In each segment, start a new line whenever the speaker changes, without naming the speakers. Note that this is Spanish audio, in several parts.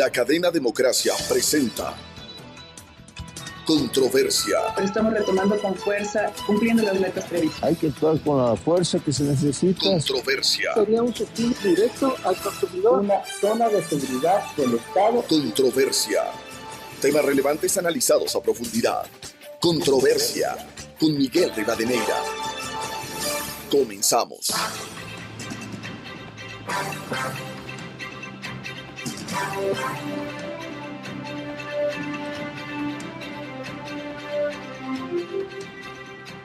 La cadena Democracia presenta Controversia.
Estamos retomando con fuerza, cumpliendo las metas previstas.
Hay que actuar con la fuerza que se necesita.
Controversia.
Sería un subsidio directo al consumidor.
Una zona de seguridad del Estado.
Controversia. Temas relevantes analizados a profundidad. Controversia. Con Miguel Rivadeneira. Comenzamos.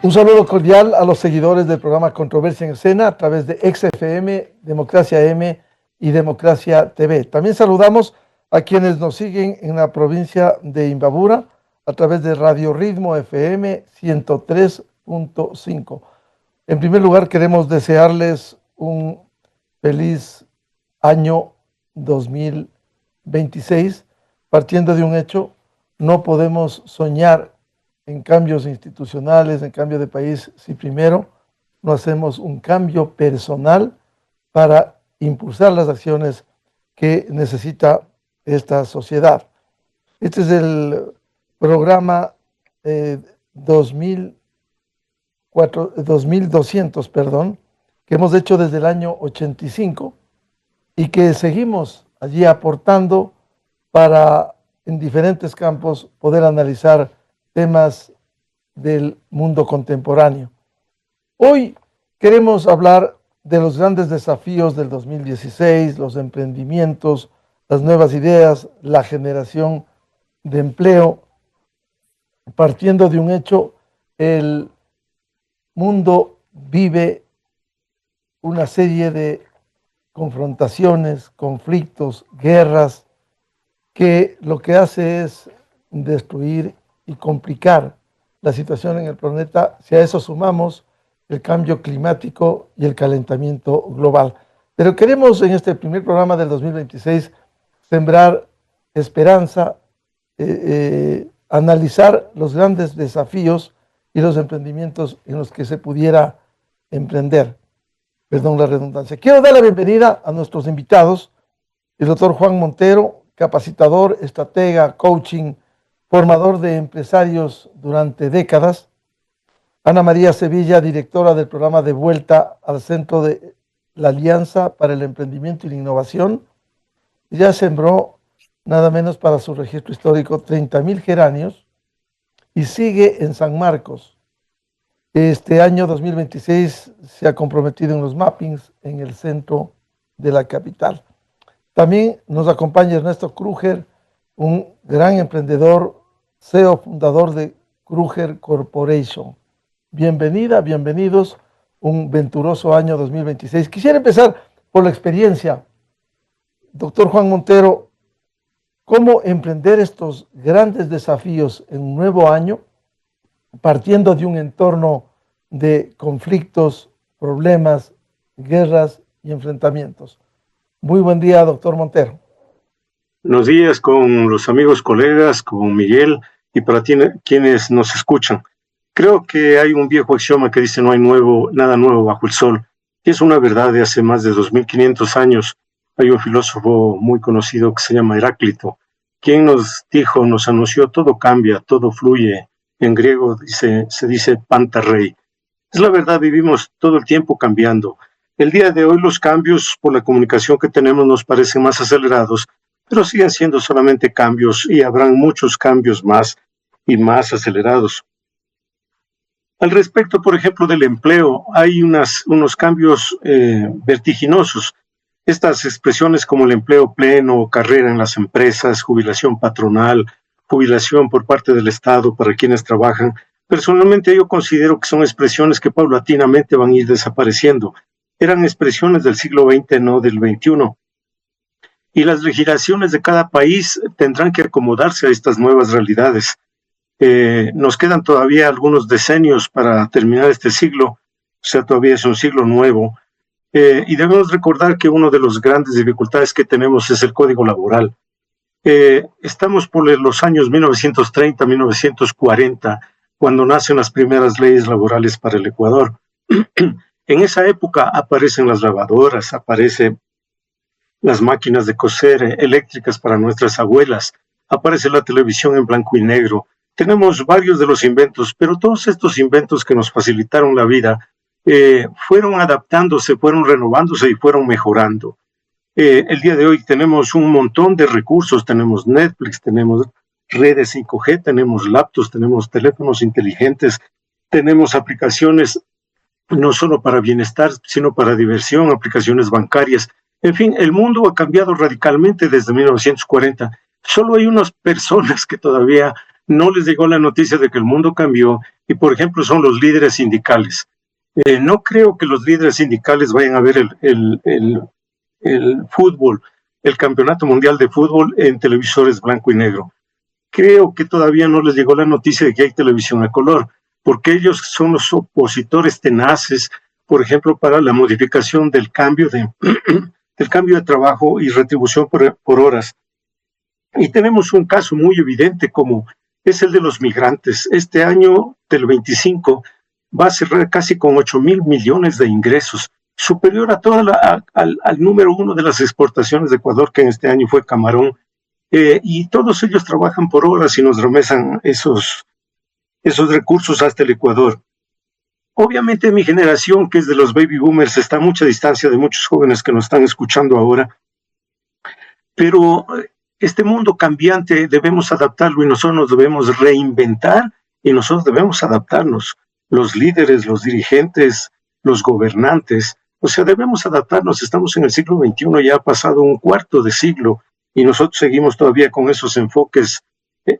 Un saludo cordial a los seguidores del programa Controversia en Escena a través de XFM, Democracia M y Democracia TV. También saludamos a quienes nos siguen en la provincia de Imbabura a través de Radio Ritmo FM 103.5. En primer lugar, queremos desearles un feliz año 2026. Partiendo de un hecho, no podemos soñar en cambios institucionales, en cambio de país, si primero no hacemos un cambio personal para impulsar las acciones que necesita esta sociedad. Este es el programa 2200, que hemos hecho desde el año 85 y que seguimos allí aportando para en diferentes campos poder analizar temas del mundo contemporáneo. Hoy queremos hablar de los grandes desafíos del 2016, los emprendimientos, las nuevas ideas, la generación de empleo. Partiendo de un hecho, el mundo vive una serie de confrontaciones, conflictos, guerras, que lo que hace es destruir y complicar la situación en el planeta. Si a eso sumamos el cambio climático y el calentamiento global. Pero queremos en este primer programa del 2026 sembrar esperanza, analizar los grandes desafíos y los emprendimientos en los que se pudiera emprender. Perdón la redundancia. Quiero dar la bienvenida a nuestros invitados, el doctor Juan Montero, capacitador, estratega, coaching, formador de empresarios durante décadas. Ana María Sevilla, directora del programa de vuelta al centro de la Alianza para el Emprendimiento y la Innovación. Ya sembró nada menos para su registro histórico 30.000 geranios y sigue en San Marcos. Este año 2026 se ha comprometido en los mappings en el centro de la capital. También nos acompaña Ernesto Kruger, un gran emprendedor, CEO fundador de Kruger Corporation. Bienvenida, bienvenidos, un venturoso año 2026. Quisiera empezar por la experiencia. Doctor Juan Montero, ¿cómo emprender estos grandes desafíos en un nuevo año, partiendo de un entorno de conflictos, problemas, guerras y enfrentamientos? Muy buen día, doctor Montero.
Buenos días con los amigos, colegas, con Miguel y para quienes nos escuchan. Creo que hay un viejo axioma que dice no hay nada nuevo bajo el sol. Y es una verdad de hace más de 2500 años. Hay un filósofo muy conocido que se llama Heráclito, quien nos anunció todo cambia, todo fluye. En griego se dice pantarrei. Es la verdad, vivimos todo el tiempo cambiando. El día de hoy los cambios por la comunicación que tenemos nos parecen más acelerados, pero siguen siendo solamente cambios y habrán muchos cambios más y más acelerados. Al respecto, por ejemplo, del empleo, hay unos cambios vertiginosos. Estas expresiones como el empleo pleno, carrera en las empresas, jubilación patronal, jubilación por parte del Estado para quienes trabajan, personalmente yo considero que son expresiones que paulatinamente van a ir desapareciendo. Eran expresiones del siglo XX, no del XXI. Y las legislaciones de cada país tendrán que acomodarse a estas nuevas realidades. Nos quedan todavía algunos decenios para terminar este siglo, o sea, todavía es un siglo nuevo. Y debemos recordar que una de las grandes dificultades que tenemos es el código laboral. Estamos por los años 1930, 1940, cuando nacen las primeras leyes laborales para el Ecuador. En esa época aparecen las lavadoras, aparece las máquinas de coser eléctricas para nuestras abuelas, aparece la televisión en blanco y negro. Tenemos varios de los inventos, pero todos estos inventos que nos facilitaron la vida fueron adaptándose, fueron renovándose y fueron mejorando. El día de hoy tenemos un montón de recursos, tenemos Netflix, tenemos redes 5G, tenemos laptops, tenemos teléfonos inteligentes, tenemos aplicaciones no solo para bienestar, sino para diversión, aplicaciones bancarias. En fin, el mundo ha cambiado radicalmente desde 1940. Solo hay unas personas que todavía no les llegó la noticia de que el mundo cambió y, por ejemplo, son los líderes sindicales. No creo que los líderes sindicales vayan a ver el fútbol, el campeonato mundial de fútbol en televisores blanco y negro. Creo que todavía no les llegó la noticia de que hay televisión a color, porque ellos son los opositores tenaces, por ejemplo, para la modificación del cambio de trabajo y retribución por horas. Y tenemos un caso muy evidente como es el de los migrantes. Este año del 25 va a cerrar casi con 8,000 millones de ingresos, superior a al número uno de las exportaciones de Ecuador, que en este año fue camarón. Y todos ellos trabajan por horas y nos remesan esos recursos hasta el Ecuador. Obviamente mi generación, que es de los baby boomers, está a mucha distancia de muchos jóvenes que nos están escuchando ahora, pero este mundo cambiante debemos adaptarlo y nosotros nos debemos reinventar y nosotros debemos adaptarnos. Los líderes, los dirigentes, los gobernantes, o sea, debemos adaptarnos. Estamos en el siglo XXI, ya ha pasado un cuarto de siglo y nosotros seguimos todavía con esos enfoques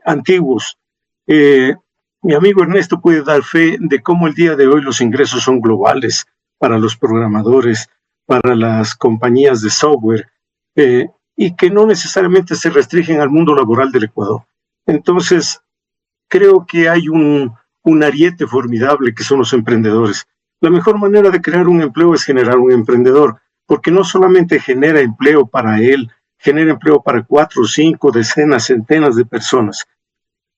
antiguos. Mi amigo Ernesto puede dar fe de cómo el día de hoy los ingresos son globales para los programadores, para las compañías de software, y que no necesariamente se restringen al mundo laboral del Ecuador. Entonces, creo que hay un ariete formidable que son los emprendedores. La mejor manera de crear un empleo es generar un emprendedor, porque no solamente genera empleo para él, genera empleo para 4, 5, decenas, centenas de personas.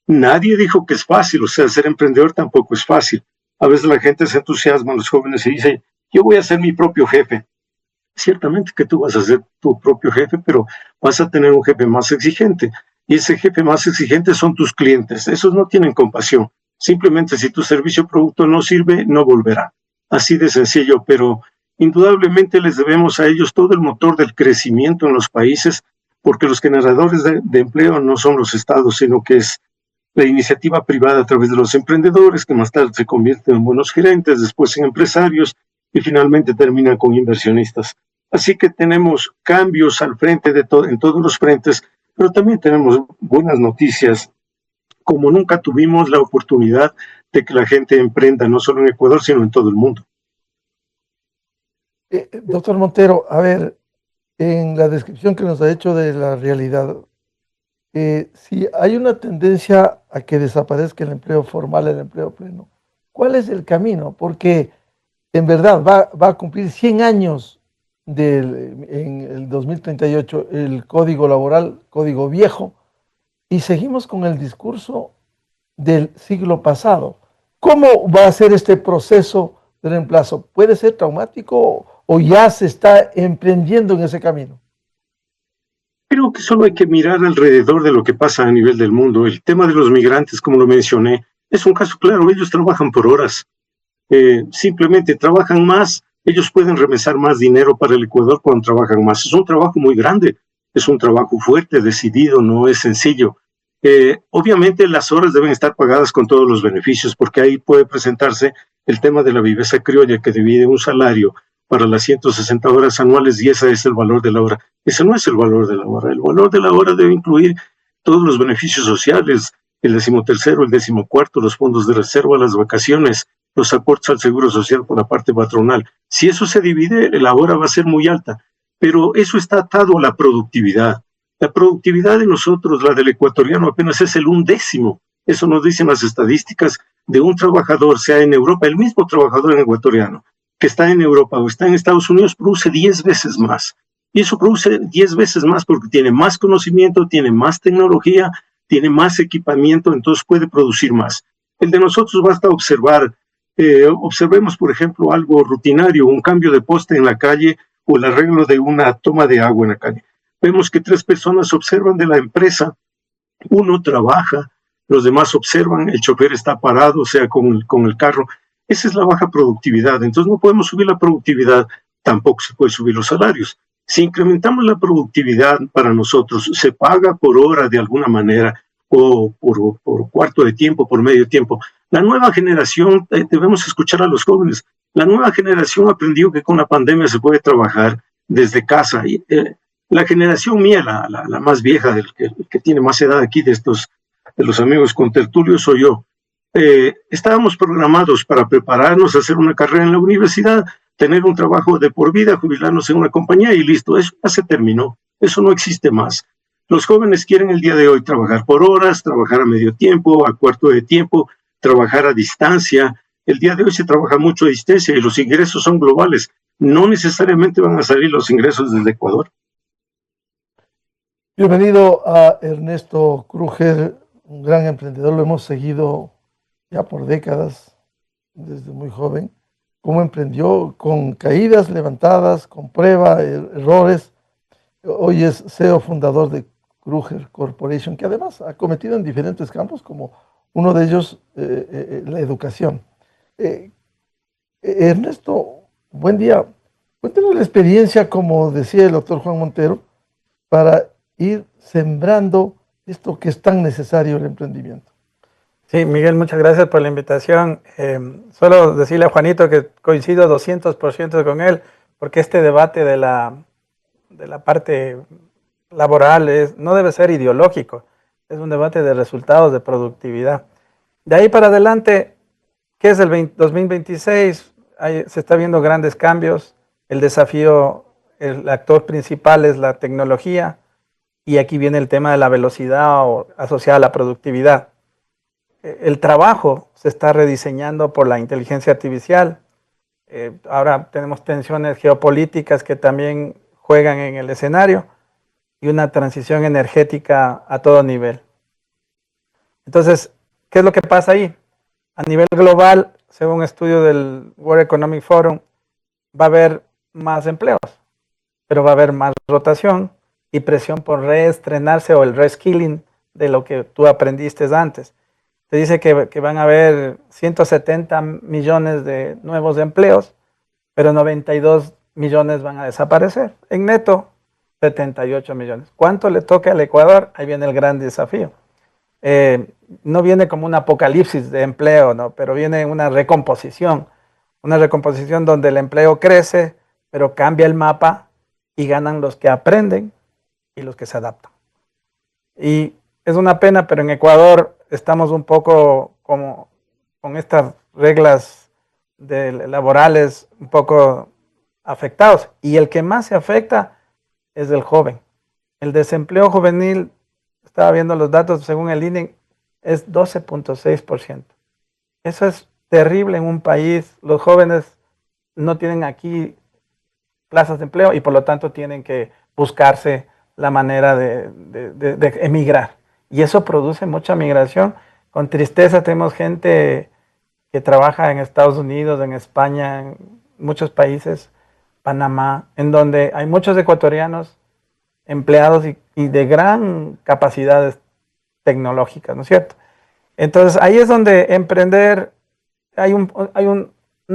Nadie dijo que es fácil, o sea, ser emprendedor tampoco es fácil. A veces la gente se entusiasma, los jóvenes, y dice, yo voy a ser mi propio jefe. Ciertamente que tú vas a ser tu propio jefe, pero vas a tener un jefe más exigente. Y ese jefe más exigente son tus clientes. Esos no tienen compasión. Simplemente si tu servicio o producto no sirve, no volverá. Así de sencillo, pero indudablemente les debemos a ellos todo el motor del crecimiento en los países, porque los generadores de empleo no son los estados, sino que es la iniciativa privada a través de los emprendedores, que más tarde se convierten en buenos gerentes, después en empresarios y finalmente terminan con inversionistas. Así que tenemos cambios al frente en todos los frentes, pero también tenemos buenas noticias, como nunca tuvimos la oportunidad de que la gente emprenda, no solo en Ecuador, sino en todo el mundo.
Doctor Montero, a ver, en la descripción que nos ha hecho de la realidad, si hay una tendencia a que desaparezca el empleo formal, el empleo pleno, ¿cuál es el camino? Porque en verdad va a cumplir 100 años en el 2038 el código laboral, código viejo, y seguimos con el discurso del siglo pasado. ¿Cómo va a ser este proceso de reemplazo? ¿Puede ser traumático o ya se está emprendiendo en ese camino?
Creo que solo hay que mirar alrededor de lo que pasa a nivel del mundo. El tema de los migrantes, como lo mencioné, es un caso claro. Ellos trabajan por horas. Simplemente trabajan más. Ellos pueden remesar más dinero para el Ecuador cuando trabajan más. Es un trabajo muy grande. Es un trabajo fuerte, decidido, no es sencillo. Obviamente las horas deben estar pagadas con todos los beneficios, porque ahí puede presentarse el tema de la viveza criolla, que divide un salario para las 160 horas anuales y ese es el valor de la hora. Ese no es el valor de la hora. El valor de la hora debe incluir todos los beneficios sociales, el 13º, el 14º, los fondos de reserva, las vacaciones, los aportes al seguro social por la parte patronal. Si eso se divide, la hora va a ser muy alta, pero eso está atado a la productividad. La productividad de nosotros, la del ecuatoriano, apenas es el 1/10. Eso nos dicen las estadísticas de un trabajador, sea en Europa, el mismo trabajador ecuatoriano, que está en Europa o está en Estados Unidos, produce 10 veces más. Y eso produce 10 veces más porque tiene más conocimiento, tiene más tecnología, tiene más equipamiento, entonces puede producir más. El de nosotros basta observar. Observemos, por ejemplo, algo rutinario, un cambio de poste en la calle o el arreglo de una toma de agua en la calle. Vemos que 3 personas observan de la empresa, uno trabaja, los demás observan, el chofer está parado, o sea, con el carro. Esa es la baja productividad. Entonces no podemos subir la productividad, tampoco se puede subir los salarios. Si incrementamos la productividad para nosotros, se paga por hora de alguna manera, o por cuarto de tiempo, por medio tiempo. La nueva generación, debemos escuchar a los jóvenes, la nueva generación aprendió que con la pandemia se puede trabajar desde casa. Y, la generación mía, la más vieja, el que tiene más edad aquí de los amigos contertulios, soy yo. Estábamos programados para prepararnos, hacer una carrera en la universidad, tener un trabajo de por vida, jubilarnos en una compañía y listo, eso ya se terminó, eso no existe más. Los jóvenes quieren el día de hoy trabajar por horas, trabajar a medio tiempo, a cuarto de tiempo, trabajar a distancia. El día de hoy se trabaja mucho a distancia y los ingresos son globales. No necesariamente van a salir los ingresos desde Ecuador.
Bienvenido a Ernesto Kruger, un gran emprendedor. Lo hemos seguido ya por décadas, desde muy joven. Cómo emprendió con caídas, levantadas, con prueba, errores. Hoy es CEO fundador de Kruger Corporation, que además ha cometido en diferentes campos, como uno de ellos la educación. Ernesto, buen día. Cuéntanos la experiencia, como decía el doctor Juan Montero, para ir sembrando esto que es tan necesario, el emprendimiento.
Sí, Miguel, muchas gracias por la invitación. Solo decirle a Juanito que coincido 200% con él, porque este debate de la parte laboral no debe ser ideológico, es un debate de resultados, de productividad. De ahí para adelante, ¿qué es el 2026? Se está viendo grandes cambios, el desafío, el actor principal es la tecnología, y aquí viene el tema de la velocidad asociada a la productividad. El trabajo se está rediseñando por la inteligencia artificial. Ahora tenemos tensiones geopolíticas que también juegan en el escenario y una transición energética a todo nivel. Entonces, ¿qué es lo que pasa ahí? A nivel global, según un estudio del World Economic Forum, va a haber más empleos, pero va a haber más rotación y presión por reestrenarse o el reskilling de lo que tú aprendiste antes. Te dice que van a haber 170 millones de nuevos empleos, pero 92 millones van a desaparecer. En neto, 78 millones. ¿Cuánto le toca al Ecuador? Ahí viene el gran desafío. No viene como un apocalipsis de empleo, ¿no? Pero viene una recomposición donde el empleo crece, pero cambia el mapa y ganan los que aprenden y los que se adaptan. Y es una pena, pero en Ecuador estamos un poco como con estas reglas laborales un poco afectados. Y el que más se afecta es el joven. El desempleo juvenil, estaba viendo los datos según el INE, es 12.6%. Eso es terrible en un país. Los jóvenes no tienen aquí plazas de empleo y por lo tanto tienen que buscarse la manera de emigrar. Y eso produce mucha migración. Con tristeza tenemos gente que trabaja en Estados Unidos, en España, en muchos países, Panamá, en donde hay muchos ecuatorianos empleados y de gran capacidades tecnológicas, ¿no es cierto? Entonces ahí es donde emprender, hay un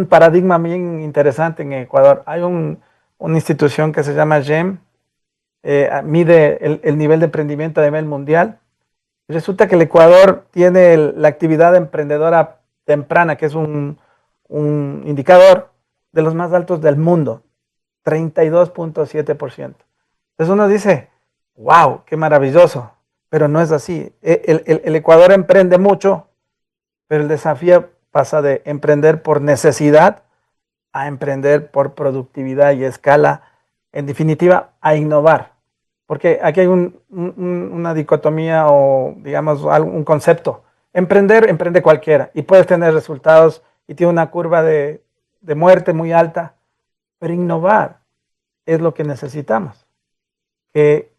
paradigma bien interesante en Ecuador. Hay una institución que se llama GEM, mide el nivel de emprendimiento a nivel mundial. Resulta que el Ecuador tiene la actividad emprendedora temprana, que es un indicador de los más altos del mundo, 32.7%. Entonces uno dice, wow, qué maravilloso, pero no es así. El Ecuador emprende mucho, pero el desafío pasa de emprender por necesidad a emprender por productividad y escala, en definitiva, a innovar. Porque aquí hay una dicotomía o, digamos, un concepto. Emprende cualquiera y puedes tener resultados y tiene una curva de muerte muy alta, pero innovar es lo que necesitamos. Que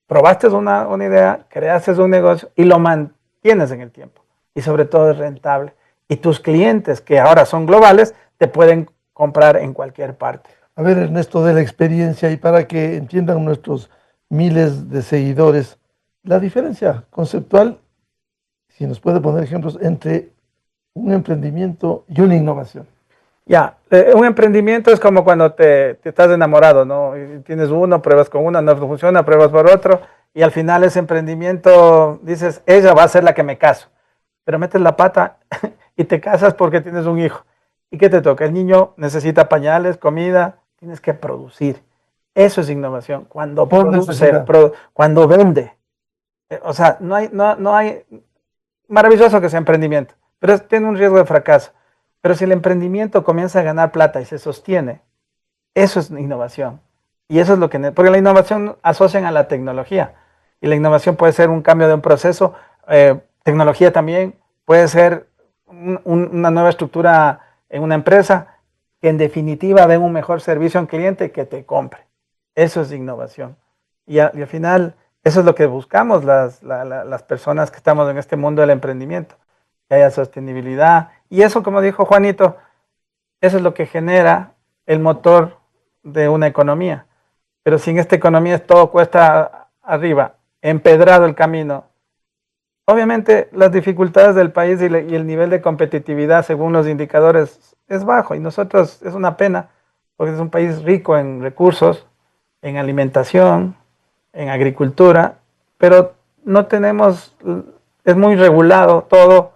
probaste una idea, creaste un negocio y lo mantienes en el tiempo. Y sobre todo es rentable. Y tus clientes, que ahora son globales, te pueden comprar en cualquier parte.
A ver, Ernesto, de la experiencia y para que entiendan nuestros miles de seguidores, la diferencia conceptual, si nos puede poner ejemplos, entre un emprendimiento y una innovación.
Ya, un emprendimiento es como cuando te estás enamorado, ¿no? Y tienes uno, pruebas con uno, no funciona, pruebas por otro, y al final ese emprendimiento dices, ella va a ser la que me caso, pero metes la pata y te casas porque tienes un hijo. ¿Y qué te toca? El niño necesita pañales, comida, tienes que producir. Eso es innovación, cuando
Por
produce,
necesidad.
cuando vende. O sea, no hay, maravilloso que sea emprendimiento, pero tiene un riesgo de fracaso. Pero si el emprendimiento comienza a ganar plata y se sostiene, eso es innovación. Y eso es lo que... Porque la innovación asocian a la tecnología. Y la innovación puede ser un cambio de un proceso. Tecnología también puede ser una nueva estructura en una empresa que en definitiva dé un mejor servicio a un cliente que te compre. Eso es innovación. Y al final, eso es lo que buscamos las personas que estamos en este mundo del emprendimiento. Que haya sostenibilidad. Y eso, como dijo Juanito, eso es lo que genera el motor de una economía. Pero si en esta economía todo cuesta arriba, empedrado el camino, obviamente las dificultades del país y el nivel de competitividad según los indicadores es bajo. Y nosotros es una pena, porque es un país rico en recursos, en alimentación, en agricultura, pero no tenemos, es muy regulado todo.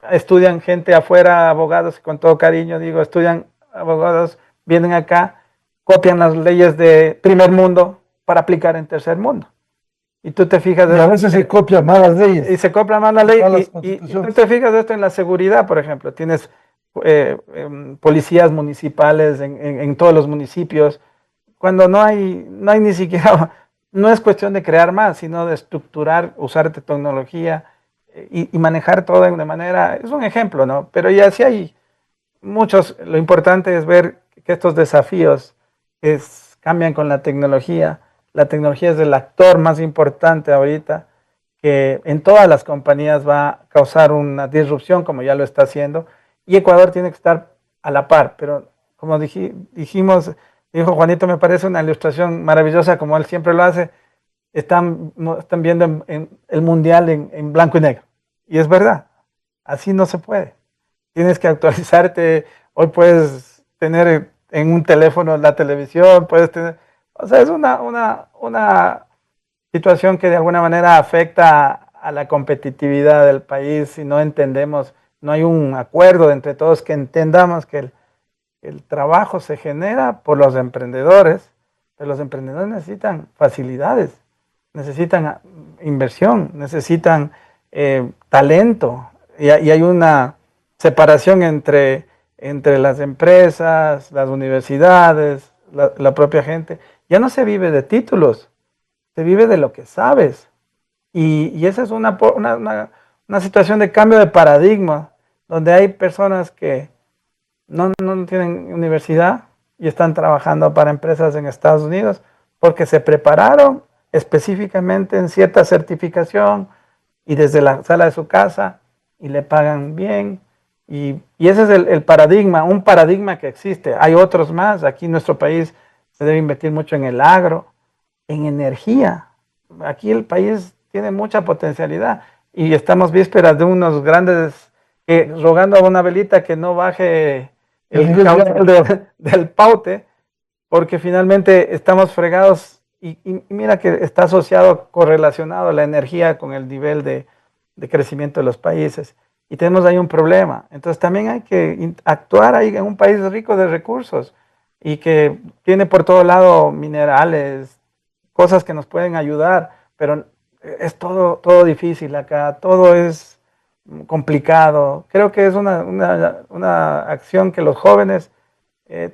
Estudian gente afuera, abogados, con todo cariño digo, estudian abogados, vienen acá, copian las leyes de primer mundo para aplicar en tercer mundo. Y tú te fijas...
Y a veces se copian malas leyes.
Y se copia mal la ley. Y tú te fijas de esto en la seguridad, por ejemplo. Tienes policías municipales en todos los municipios. Cuando no hay ni siquiera... No es cuestión de crear más, sino de estructurar, usar tecnología y manejar todo de manera... Es un ejemplo, ¿no? Pero ya sí hay muchos. Lo importante es ver que estos desafíos cambian con la tecnología. La tecnología es el actor más importante ahorita, que en todas las compañías va a causar una disrupción, como ya lo está haciendo, y Ecuador tiene que estar a la par. Pero como dijimos, dijo Juanito, me parece una ilustración maravillosa, como él siempre lo hace. Están viendo el mundial en blanco y negro. Y es verdad, así no se puede. Tienes que actualizarte. Hoy puedes tener en un teléfono la televisión, puedes tener... O sea, es una situación que de alguna manera afecta a la competitividad del país. Si no entendemos, no hay un acuerdo entre todos que entendamos que el trabajo se genera por los emprendedores, pero los emprendedores necesitan facilidades, necesitan inversión, necesitan talento, y hay una separación entre las empresas, las universidades, la propia gente. Ya no se vive de títulos, se vive de lo que sabes. Y esa es una situación de cambio de paradigma, donde hay personas que no tienen universidad y están trabajando para empresas en Estados Unidos porque se prepararon específicamente en cierta certificación y desde la sala de su casa y le pagan bien. Y ese es el paradigma, un paradigma que existe. Hay otros más. Aquí en nuestro país se debe invertir mucho en el agro, en energía. Aquí el país tiene mucha potencialidad y estamos vísperas de unos grandes rogando a una velita que no baje el caudal del Paute, porque finalmente estamos fregados y mira que está asociado, correlacionado la energía con el nivel de crecimiento de los países. Y tenemos ahí un problema. Entonces también hay que actuar ahí en un país rico de recursos y que tiene por todo lado minerales, cosas que nos pueden ayudar, pero es todo difícil acá, todo es complicado. Creo que es una acción que los jóvenes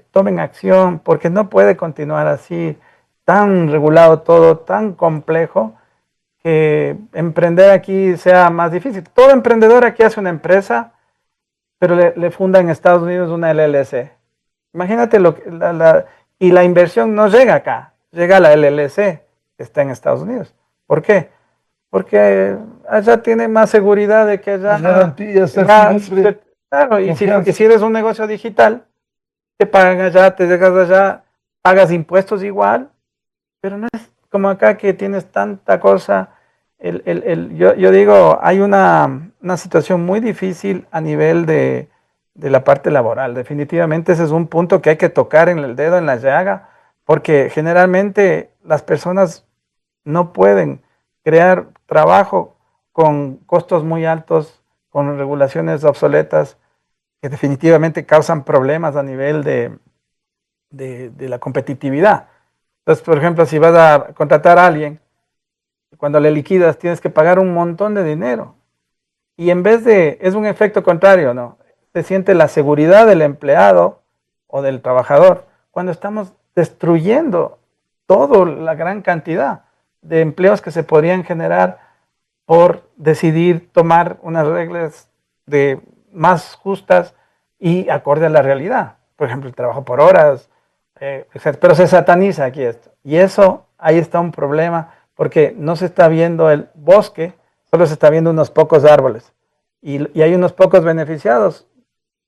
tomen acción, porque no puede continuar así, tan regulado todo, tan complejo, que emprender aquí sea más difícil. Todo emprendedor aquí hace una empresa, pero le funda en Estados Unidos una LLC. Imagínate y la inversión no llega acá, llega a la LLC, que está en Estados Unidos. ¿Por qué? Porque allá tiene más seguridad de que allá...
Garantías,
claro, y si eres un negocio digital, te pagan allá, te dejas allá, pagas impuestos igual, pero no es como acá que tienes tanta cosa. Yo digo, hay una situación muy difícil a nivel de la parte laboral. Definitivamente ese es un punto que hay que tocar en el dedo, en la llaga, porque generalmente las personas no pueden crear trabajo con costos muy altos, con regulaciones obsoletas que definitivamente causan problemas a nivel de la competitividad. Entonces, por ejemplo, si vas a contratar a alguien, cuando le liquidas tienes que pagar un montón de dinero. Y en vez de, es un efecto contrario, ¿no? Se siente la seguridad del empleado o del trabajador cuando estamos destruyendo toda la gran cantidad de empleos que se podrían generar por decidir tomar unas reglas más justas y acorde a la realidad. Por ejemplo, el trabajo por horas, pero se sataniza aquí esto. Y eso, ahí está un problema, porque no se está viendo el bosque, solo se está viendo unos pocos árboles. Y hay unos pocos beneficiados,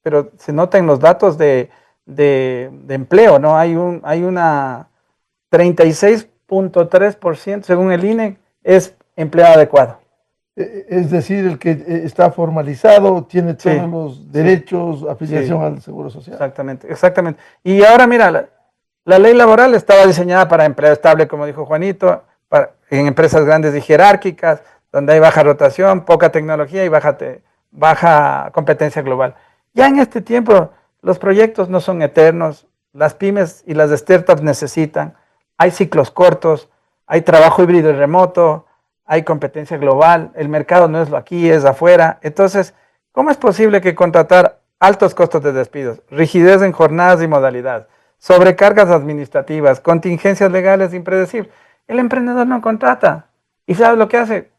pero se nota en los datos de empleo, ¿no? Hay una 36.3%, según el INE, es empleo adecuado.
Es decir, el que está formalizado, tiene todos los derechos, afiliación al Seguro Social.
Exactamente. Y ahora mira, la ley laboral estaba diseñada para empleo estable, como dijo Juanito, en empresas grandes y jerárquicas, donde hay baja rotación, poca tecnología y baja competencia global. Ya en este tiempo los proyectos no son eternos, las pymes y las startups necesitan, hay ciclos cortos, hay trabajo híbrido y remoto, hay competencia global, el mercado no es lo aquí, es afuera. Entonces, ¿cómo es posible que contratar altos costos de despidos, rigidez en jornadas y modalidades, sobrecargas administrativas, contingencias legales impredecibles? El emprendedor no contrata. ¿Y sabe lo que hace?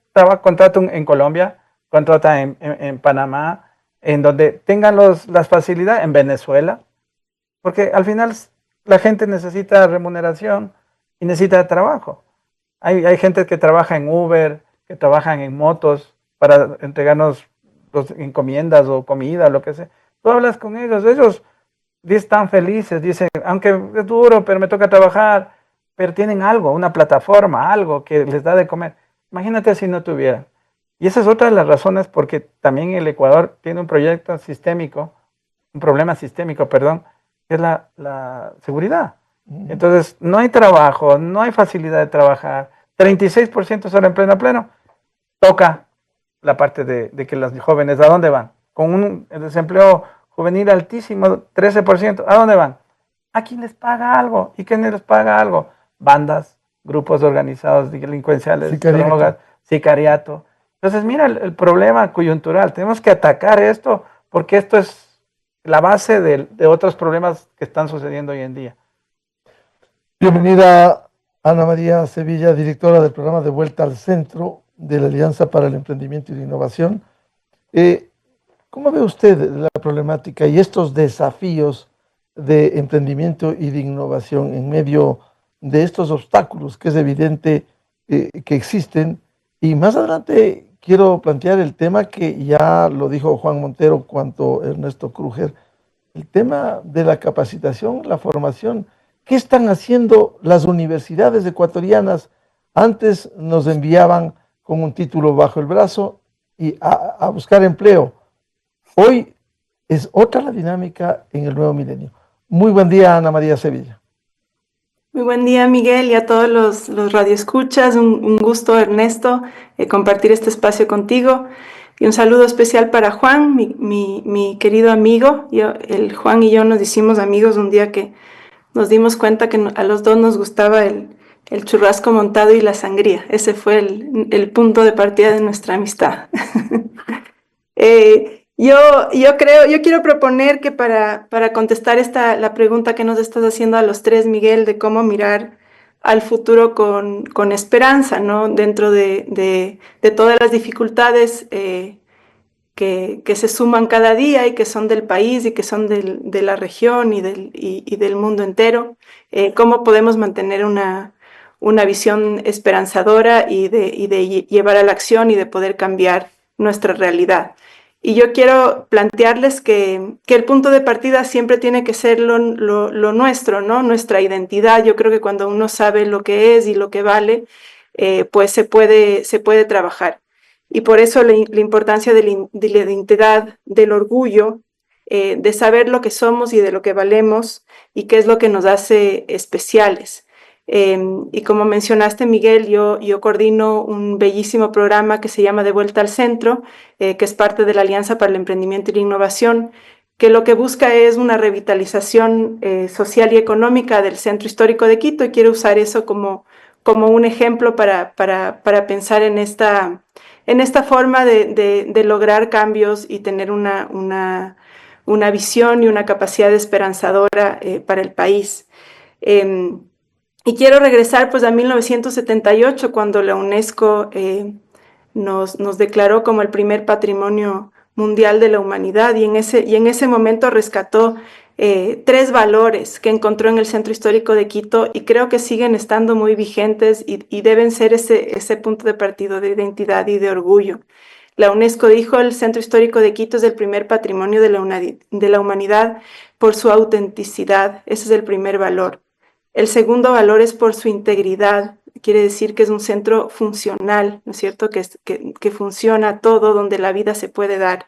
Contrata en Colombia, contrata en Panamá, en donde tengan las facilidades, en Venezuela, porque al final la gente necesita remuneración y necesita trabajo. Hay gente que trabaja en Uber, que trabajan en motos para entregarnos encomiendas o comida, lo que sea. Tú hablas con ellos están felices, dicen, aunque es duro, pero me toca trabajar, pero tienen algo, una plataforma, algo que les da de comer. Imagínate si no tuvieran. Y esa es otra de las razones porque también el Ecuador tiene un proyecto sistémico, un problema sistémico, perdón, que es la seguridad. Entonces, no hay trabajo, no hay facilidad de trabajar, 36% solo en pleno, toca la parte de que los jóvenes, ¿a dónde van? Con un desempleo juvenil altísimo, 13%, ¿a dónde van? ¿A quién les paga algo? ¿Y quién les paga algo? Bandas, grupos organizados delincuenciales, drogas, sicariato. Entonces, mira el problema coyuntural. Tenemos que atacar esto porque esto es la base de otros problemas que están sucediendo hoy en día.
Bienvenida Ana María Sevilla, directora del programa de Vuelta al Centro de la Alianza para el Emprendimiento y la Innovación. ¿Cómo ve usted la problemática y estos desafíos de emprendimiento y de innovación en medio de estos obstáculos que es evidente que existen? Y más adelante quiero plantear el tema que ya lo dijo Juan Montero cuanto Ernesto Kruger, el tema de la capacitación, la formación. ¿Qué están haciendo las universidades ecuatorianas? Antes nos enviaban con un título bajo el brazo y a buscar empleo. Hoy es otra la dinámica en el nuevo milenio. Muy buen día, Ana María Sevilla.
Muy buen día, Miguel, y a todos los radioescuchas. Un gusto, Ernesto, compartir este espacio contigo. Y un saludo especial para Juan, mi querido amigo. El Juan y yo nos hicimos amigos un día que nos dimos cuenta que a los dos nos gustaba el churrasco montado y la sangría. Ese fue el punto de partida de nuestra amistad. Yo quiero proponer que para contestar la pregunta que nos estás haciendo a los tres, Miguel, de cómo mirar al futuro con esperanza, ¿no? Dentro de todas las dificultades que se suman cada día y que son del país y que son de la región y del mundo entero, cómo podemos mantener una visión esperanzadora y de llevar a la acción y de poder cambiar nuestra realidad. Y yo quiero plantearles que el punto de partida siempre tiene que ser lo nuestro, ¿no? Nuestra identidad. Yo creo que cuando uno sabe lo que es y lo que vale, pues se puede trabajar. Y por eso la importancia de la identidad, del orgullo, de saber lo que somos y de lo que valemos y qué es lo que nos hace especiales. Y como mencionaste, Miguel, yo coordino un bellísimo programa que se llama De Vuelta al Centro, que es parte de la Alianza para el Emprendimiento y la Innovación, que lo que busca es una revitalización social y económica del Centro Histórico de Quito, y quiero usar eso como un ejemplo para pensar en esta forma de lograr cambios y tener una visión y una capacidad esperanzadora para el país. Y quiero regresar pues a 1978, cuando la UNESCO nos declaró como el primer patrimonio mundial de la humanidad, y en ese momento rescató 3 valores que encontró en el Centro Histórico de Quito, y creo que siguen estando muy vigentes y deben ser ese punto de partida de identidad y de orgullo. La UNESCO dijo: el Centro Histórico de Quito es el primer patrimonio de la humanidad por su autenticidad. Ese es el primer valor. El segundo valor es por su integridad. Quiere decir que es un centro funcional, ¿no es cierto? Que funciona todo, donde la vida se puede dar.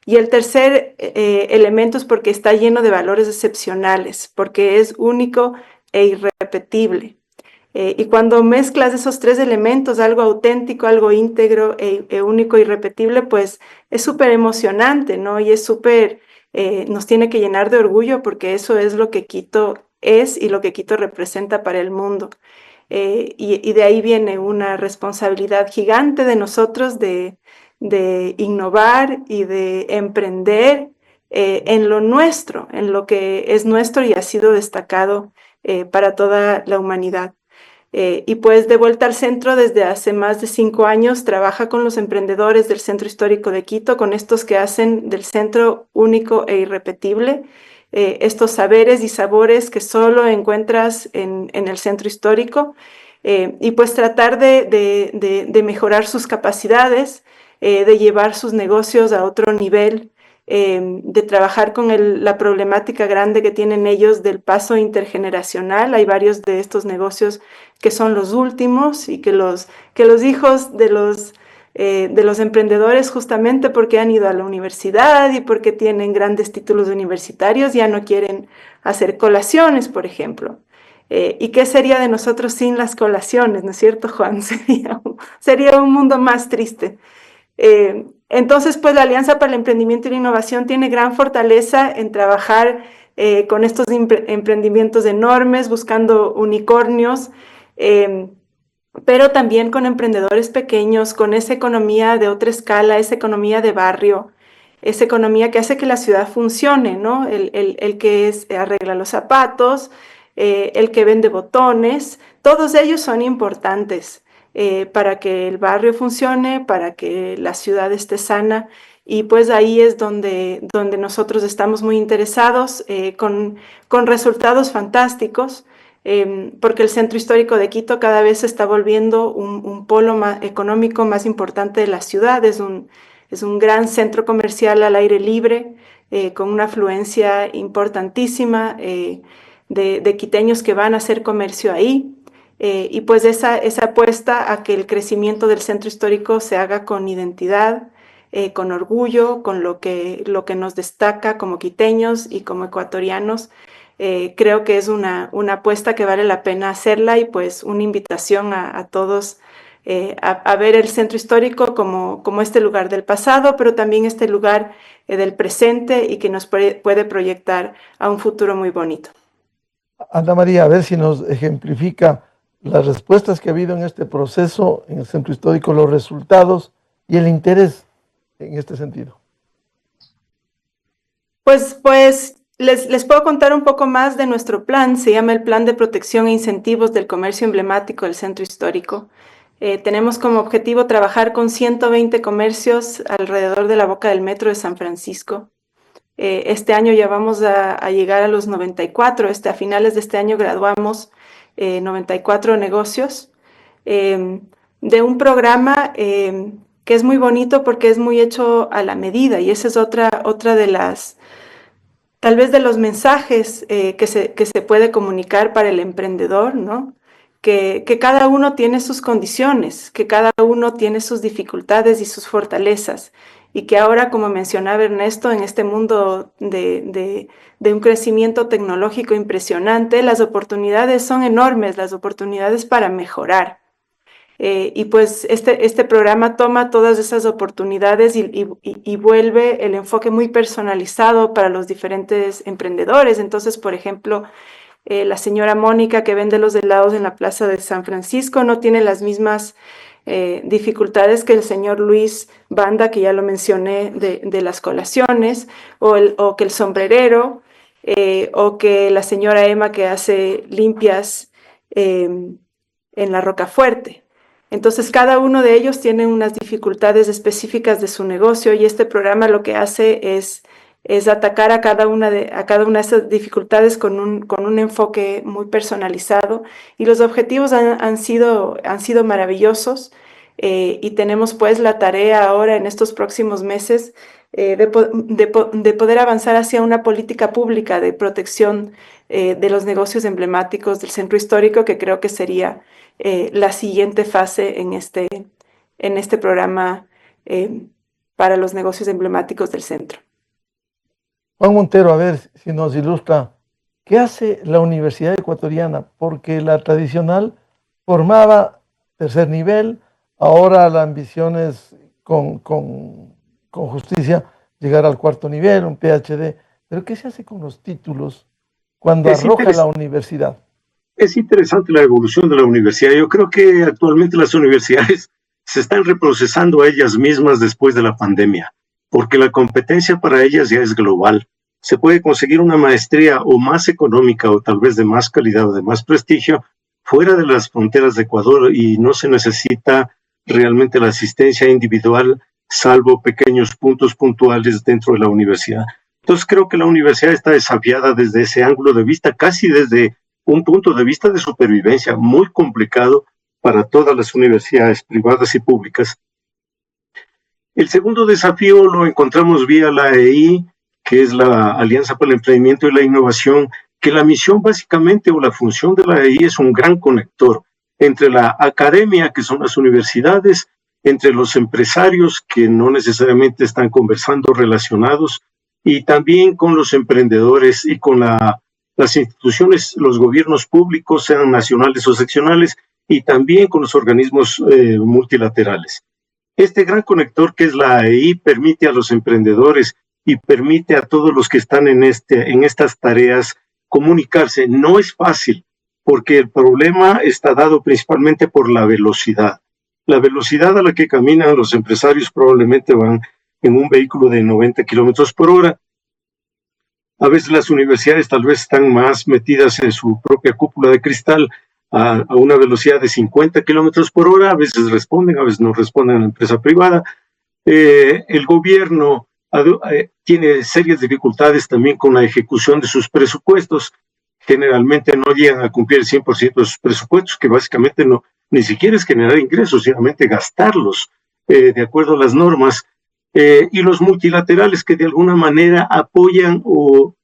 Y el tercer elemento es porque está lleno de valores excepcionales, porque es único e irrepetible. Y cuando mezclas esos 3 elementos, algo auténtico, algo íntegro e único e irrepetible, pues es súper emocionante, ¿no? Y es súper, nos tiene que llenar de orgullo, porque eso es lo que Quito es y lo que Quito representa para el mundo. Y de ahí viene una responsabilidad gigante de nosotros de innovar y de emprender en lo nuestro, en lo que es nuestro y ha sido destacado para toda la humanidad. Y pues De Vuelta al Centro, desde hace más de 5 años, trabaja con los emprendedores del Centro Histórico de Quito, con estos que hacen del centro único e irrepetible, estos saberes y sabores que solo encuentras en el Centro Histórico, y pues tratar de mejorar sus capacidades, de llevar sus negocios a otro nivel, de trabajar con la problemática grande que tienen ellos del paso intergeneracional. Hay varios de estos negocios que son los últimos, y que los hijos de los emprendedores, justamente porque han ido a la universidad y porque tienen grandes títulos universitarios, ya no quieren hacer colaciones, por ejemplo. ¿Y qué sería de nosotros sin las colaciones? ¿No es cierto, Juan? Sería un mundo más triste. Entonces, pues la Alianza para el Emprendimiento y la Innovación tiene gran fortaleza en trabajar con estos emprendimientos enormes, buscando unicornios, pero también con emprendedores pequeños, con esa economía de otra escala, esa economía de barrio, esa economía que hace que la ciudad funcione, ¿no? El que arregla los zapatos, el que vende botones, todos ellos son importantes para que el barrio funcione, para que la ciudad esté sana. Y pues ahí es donde nosotros estamos muy interesados, con resultados fantásticos, porque el Centro Histórico de Quito cada vez se está volviendo un polo económico más importante de la ciudad. Es un gran centro comercial al aire libre, con una afluencia importantísima de quiteños que van a hacer comercio ahí. Y pues esa apuesta a que el crecimiento del centro histórico se haga con identidad, con orgullo, con lo que nos destaca como quiteños y como ecuatorianos, creo que es una apuesta que vale la pena hacerla, y pues una invitación a todos a ver el centro histórico como este lugar del pasado, pero también este lugar del presente, y que nos puede proyectar a un futuro muy bonito.
Ana María, a ver si nos ejemplifica las respuestas que ha habido en este proceso en el Centro Histórico, los resultados y el interés en este sentido.
Pues les puedo contar un poco más de nuestro plan. Se llama el Plan de Protección e Incentivos del Comercio Emblemático del Centro Histórico. Tenemos como objetivo trabajar con 120 comercios alrededor de la boca del metro de San Francisco. Este año ya vamos a llegar a los 94. A finales de este año graduamos 94 negocios de un programa es muy bonito porque es muy hecho a la medida, y esa es otra de las, tal vez de los mensajes que se puede comunicar para el emprendedor, ¿no? Que cada uno tiene sus condiciones, que cada uno tiene sus dificultades y sus fortalezas, y que ahora, como mencionaba Ernesto, en este mundo de un crecimiento tecnológico impresionante, las oportunidades son enormes, las oportunidades para mejorar. Y pues este programa toma todas esas oportunidades y vuelve el enfoque muy personalizado para los diferentes emprendedores. Entonces, por ejemplo, la señora Mónica, que vende los helados en la Plaza de San Francisco, no tiene las mismas dificultades que el señor Luis Banda, que ya lo mencioné, de las colaciones, o que el sombrerero, o que la señora Emma, que hace limpias en la Rocafuerte. Entonces, cada uno de ellos tiene unas dificultades específicas de su negocio, y este programa lo que hace es atacar a cada una de esas dificultades con un enfoque muy personalizado, y los objetivos han sido maravillosos, y tenemos pues la tarea ahora en estos próximos meses de poder avanzar hacia una política pública de protección de los negocios emblemáticos del centro histórico, que creo que sería la siguiente fase en este programa para los negocios emblemáticos del centro.
Juan Montero, a ver si nos ilustra, ¿qué hace la Universidad Ecuatoriana? Porque la tradicional formaba tercer nivel, ahora la ambición es con justicia llegar al cuarto nivel, un PhD, pero ¿qué se hace con los títulos cuando arroja la universidad?
Es interesante la evolución de la universidad. Yo creo que actualmente las universidades se están reprocesando a ellas mismas después de la pandemia, porque la competencia para ellas ya es global. Se puede conseguir una maestría o más económica o tal vez de más calidad o de más prestigio fuera de las fronteras de Ecuador, y no se necesita realmente la asistencia individual, salvo pequeños puntos puntuales dentro de la universidad. Entonces creo que la universidad está desafiada desde ese ángulo de vista, casi desde un punto de vista de supervivencia muy complicado para todas las universidades privadas y públicas. El segundo desafío lo encontramos vía la AEI, que es la Alianza para el Emprendimiento y la Innovación, que la misión básicamente, o la función de la AEI, es un gran conector entre la academia, que son las universidades, entre los empresarios, que no necesariamente están conversando relacionados, y también con los emprendedores y con las instituciones, los gobiernos públicos, sean nacionales o seccionales, y también con los organismos multilaterales. Este gran conector que es la AEI permite a los emprendedores y permite a todos los que están en estas tareas comunicarse. No es fácil, porque el problema está dado principalmente por la velocidad. La velocidad a la que caminan los empresarios probablemente van en un vehículo de 90 kilómetros por hora. A veces las universidades tal vez están más metidas en su propia cúpula de cristal a una velocidad de 50 kilómetros por hora. A veces responden, a veces no responden a la empresa privada. El gobierno tiene serias dificultades también con la ejecución de sus presupuestos. Generalmente no llegan a cumplir el 100% de sus presupuestos, que básicamente ni siquiera es generar ingresos, simplemente gastarlos de acuerdo a las normas. Y los multilaterales, que de alguna manera apoyan o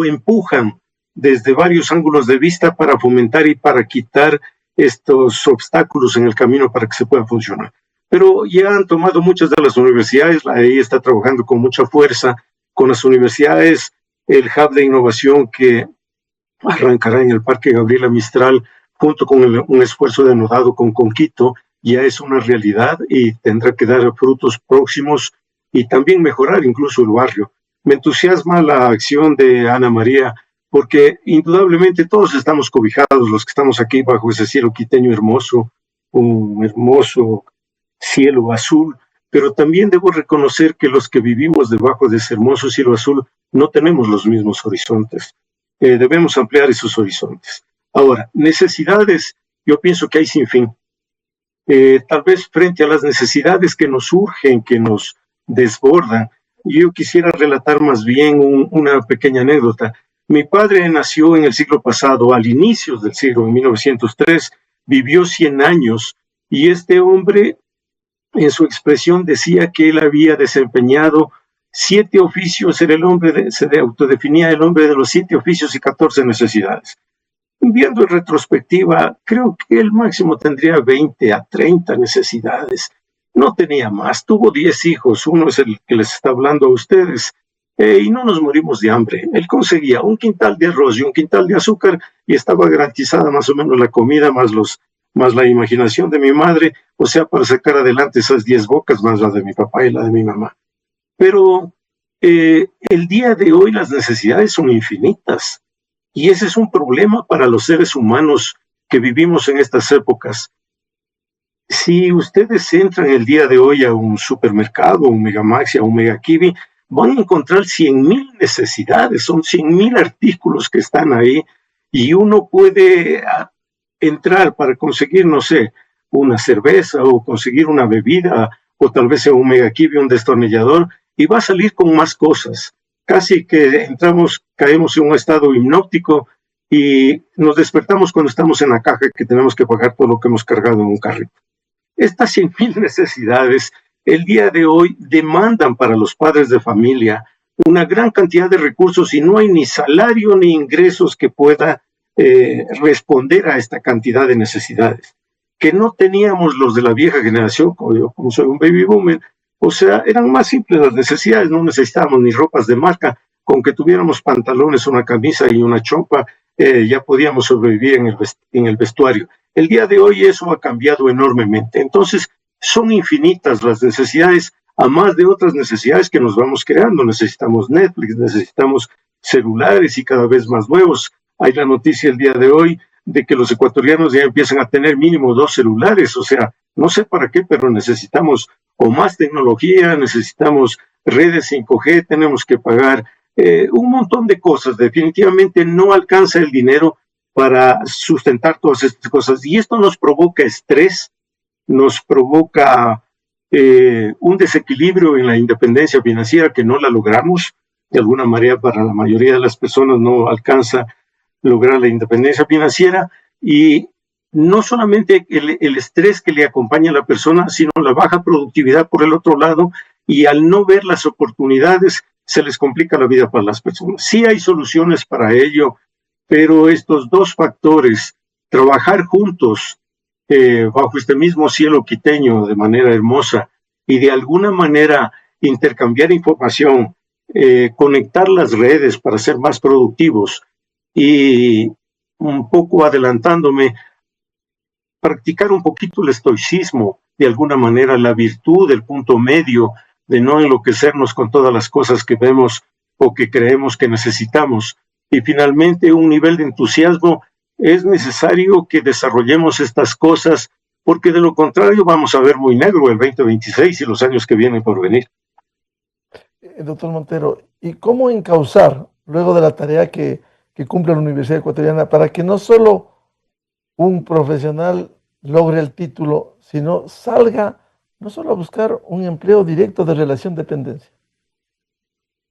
empujan desde varios ángulos de vista para fomentar y para quitar estos obstáculos en el camino para que se pueda funcionar. Pero ya han tomado muchas de las universidades, la AEI está trabajando con mucha fuerza con las universidades, el hub de innovación que arrancará en el Parque Gabriela Mistral, junto con un esfuerzo denodado con Conquito, ya es una realidad y tendrá que dar frutos próximos y también mejorar incluso el barrio. Me entusiasma la acción de Ana María, porque indudablemente todos estamos cobijados, los que estamos aquí bajo ese cielo quiteño hermoso, un hermoso cielo azul, pero también debo reconocer que los que vivimos debajo de ese hermoso cielo azul no tenemos los mismos horizontes. Debemos ampliar esos horizontes. Ahora, necesidades, yo pienso que hay sin fin. Tal vez frente a las necesidades que nos surgen, que nos desbordan, yo quisiera relatar más bien una pequeña anécdota. Mi padre nació en el siglo pasado, al inicio del siglo, en 1903, vivió 100 años, y este hombre en su expresión decía que él había desempeñado 7 oficios, era el hombre, se autodefinía el hombre de los 7 oficios y 14 necesidades. Viendo en retrospectiva, creo que el máximo tendría 20 a 30 necesidades. No tenía más, tuvo 10 hijos, uno es el que les está hablando a ustedes, y no nos morimos de hambre. Él conseguía un quintal de arroz y un quintal de azúcar y estaba garantizada más o menos la comida, más la imaginación de mi madre, o sea, para sacar adelante esas 10 bocas, más la de mi papá y la de mi mamá. Pero el día de hoy las necesidades son infinitas y ese es un problema para los seres humanos que vivimos en estas épocas. Si ustedes entran el día de hoy a un supermercado, un Megamaxi, a un Megakiwi, van a encontrar 100,000 necesidades, son 100,000 artículos que están ahí y uno puede entrar para conseguir, no sé, una cerveza o conseguir una bebida o tal vez en un Megakiwi un destornillador y va a salir con más cosas. Casi que caemos en un estado hipnótico y nos despertamos cuando estamos en la caja que tenemos que pagar por lo que hemos cargado en un carrito. Estas 100,000 necesidades el día de hoy demandan para los padres de familia una gran cantidad de recursos y no hay ni salario ni ingresos que pueda responder a esta cantidad de necesidades que no teníamos los de la vieja generación, como soy un baby boomer. O sea, eran más simples las necesidades, no necesitábamos ni ropas de marca, con que tuviéramos pantalones, una camisa y una chompa, ya podíamos sobrevivir en el vestuario. El día de hoy eso ha cambiado enormemente, entonces son infinitas las necesidades, a más de otras necesidades que nos vamos creando. Necesitamos Netflix, necesitamos celulares y cada vez más nuevos. Hay la noticia el día de hoy de que los ecuatorianos ya empiezan a tener mínimo 2 celulares, o sea, no sé para qué, pero necesitamos o más tecnología, necesitamos redes 5G, tenemos que pagar un montón de cosas. Definitivamente no alcanza el dinero para sustentar todas estas cosas y esto nos provoca estrés, nos provoca un desequilibrio en la independencia financiera que no la logramos. De alguna manera para la mayoría de las personas no alcanza lograr la independencia financiera y no solamente el estrés que le acompaña a la persona, sino la baja productividad por el otro lado y al no ver las oportunidades se les complica la vida para las personas. Sí hay soluciones para ello, pero estos dos factores, trabajar juntos bajo este mismo cielo quiteño de manera hermosa y de alguna manera intercambiar información, conectar las redes para ser más productivos y un poco adelantándome, practicar un poquito el estoicismo, de alguna manera la virtud del punto medio, de no enloquecernos con todas las cosas que vemos o que creemos que necesitamos. Y finalmente un nivel de entusiasmo. Es necesario que desarrollemos estas cosas porque de lo contrario vamos a ver muy negro el 2026 y los años que vienen por venir.
Doctor Montero, ¿y cómo encauzar luego de la tarea que cumple la Universidad Ecuatoriana para que no solo un profesional logre el título, sino salga no solo a buscar un empleo directo de relación dependencia?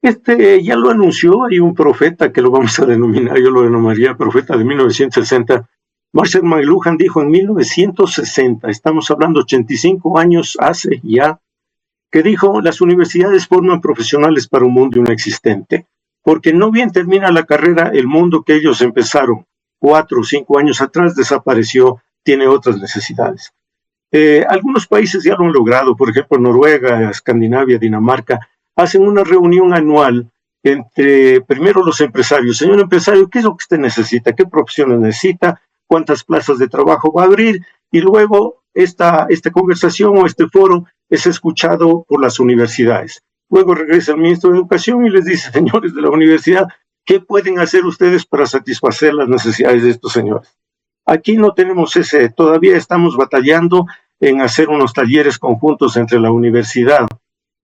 Ya lo anunció, hay un profeta que lo vamos a denominar, yo lo denominaría profeta de 1960. Marshall McLuhan dijo en 1960, estamos hablando 85 años hace ya, que dijo: las universidades forman profesionales para un mundo inexistente, porque no bien termina la carrera, el mundo que ellos empezaron 4 o 5 años atrás desapareció, tiene otras necesidades. Algunos países ya lo han logrado, por ejemplo Noruega, Escandinavia, Dinamarca, hacen una reunión anual entre primero los empresarios. Señor empresario, ¿qué es lo que usted necesita? ¿Qué profesiones necesita? ¿Cuántas plazas de trabajo va a abrir? Y luego esta conversación o este foro es escuchado por las universidades. Luego regresa el ministro de Educación y les dice: señores de la universidad, ¿qué pueden hacer ustedes para satisfacer las necesidades de estos señores? Aquí no tenemos todavía estamos batallando en hacer unos talleres conjuntos entre la universidad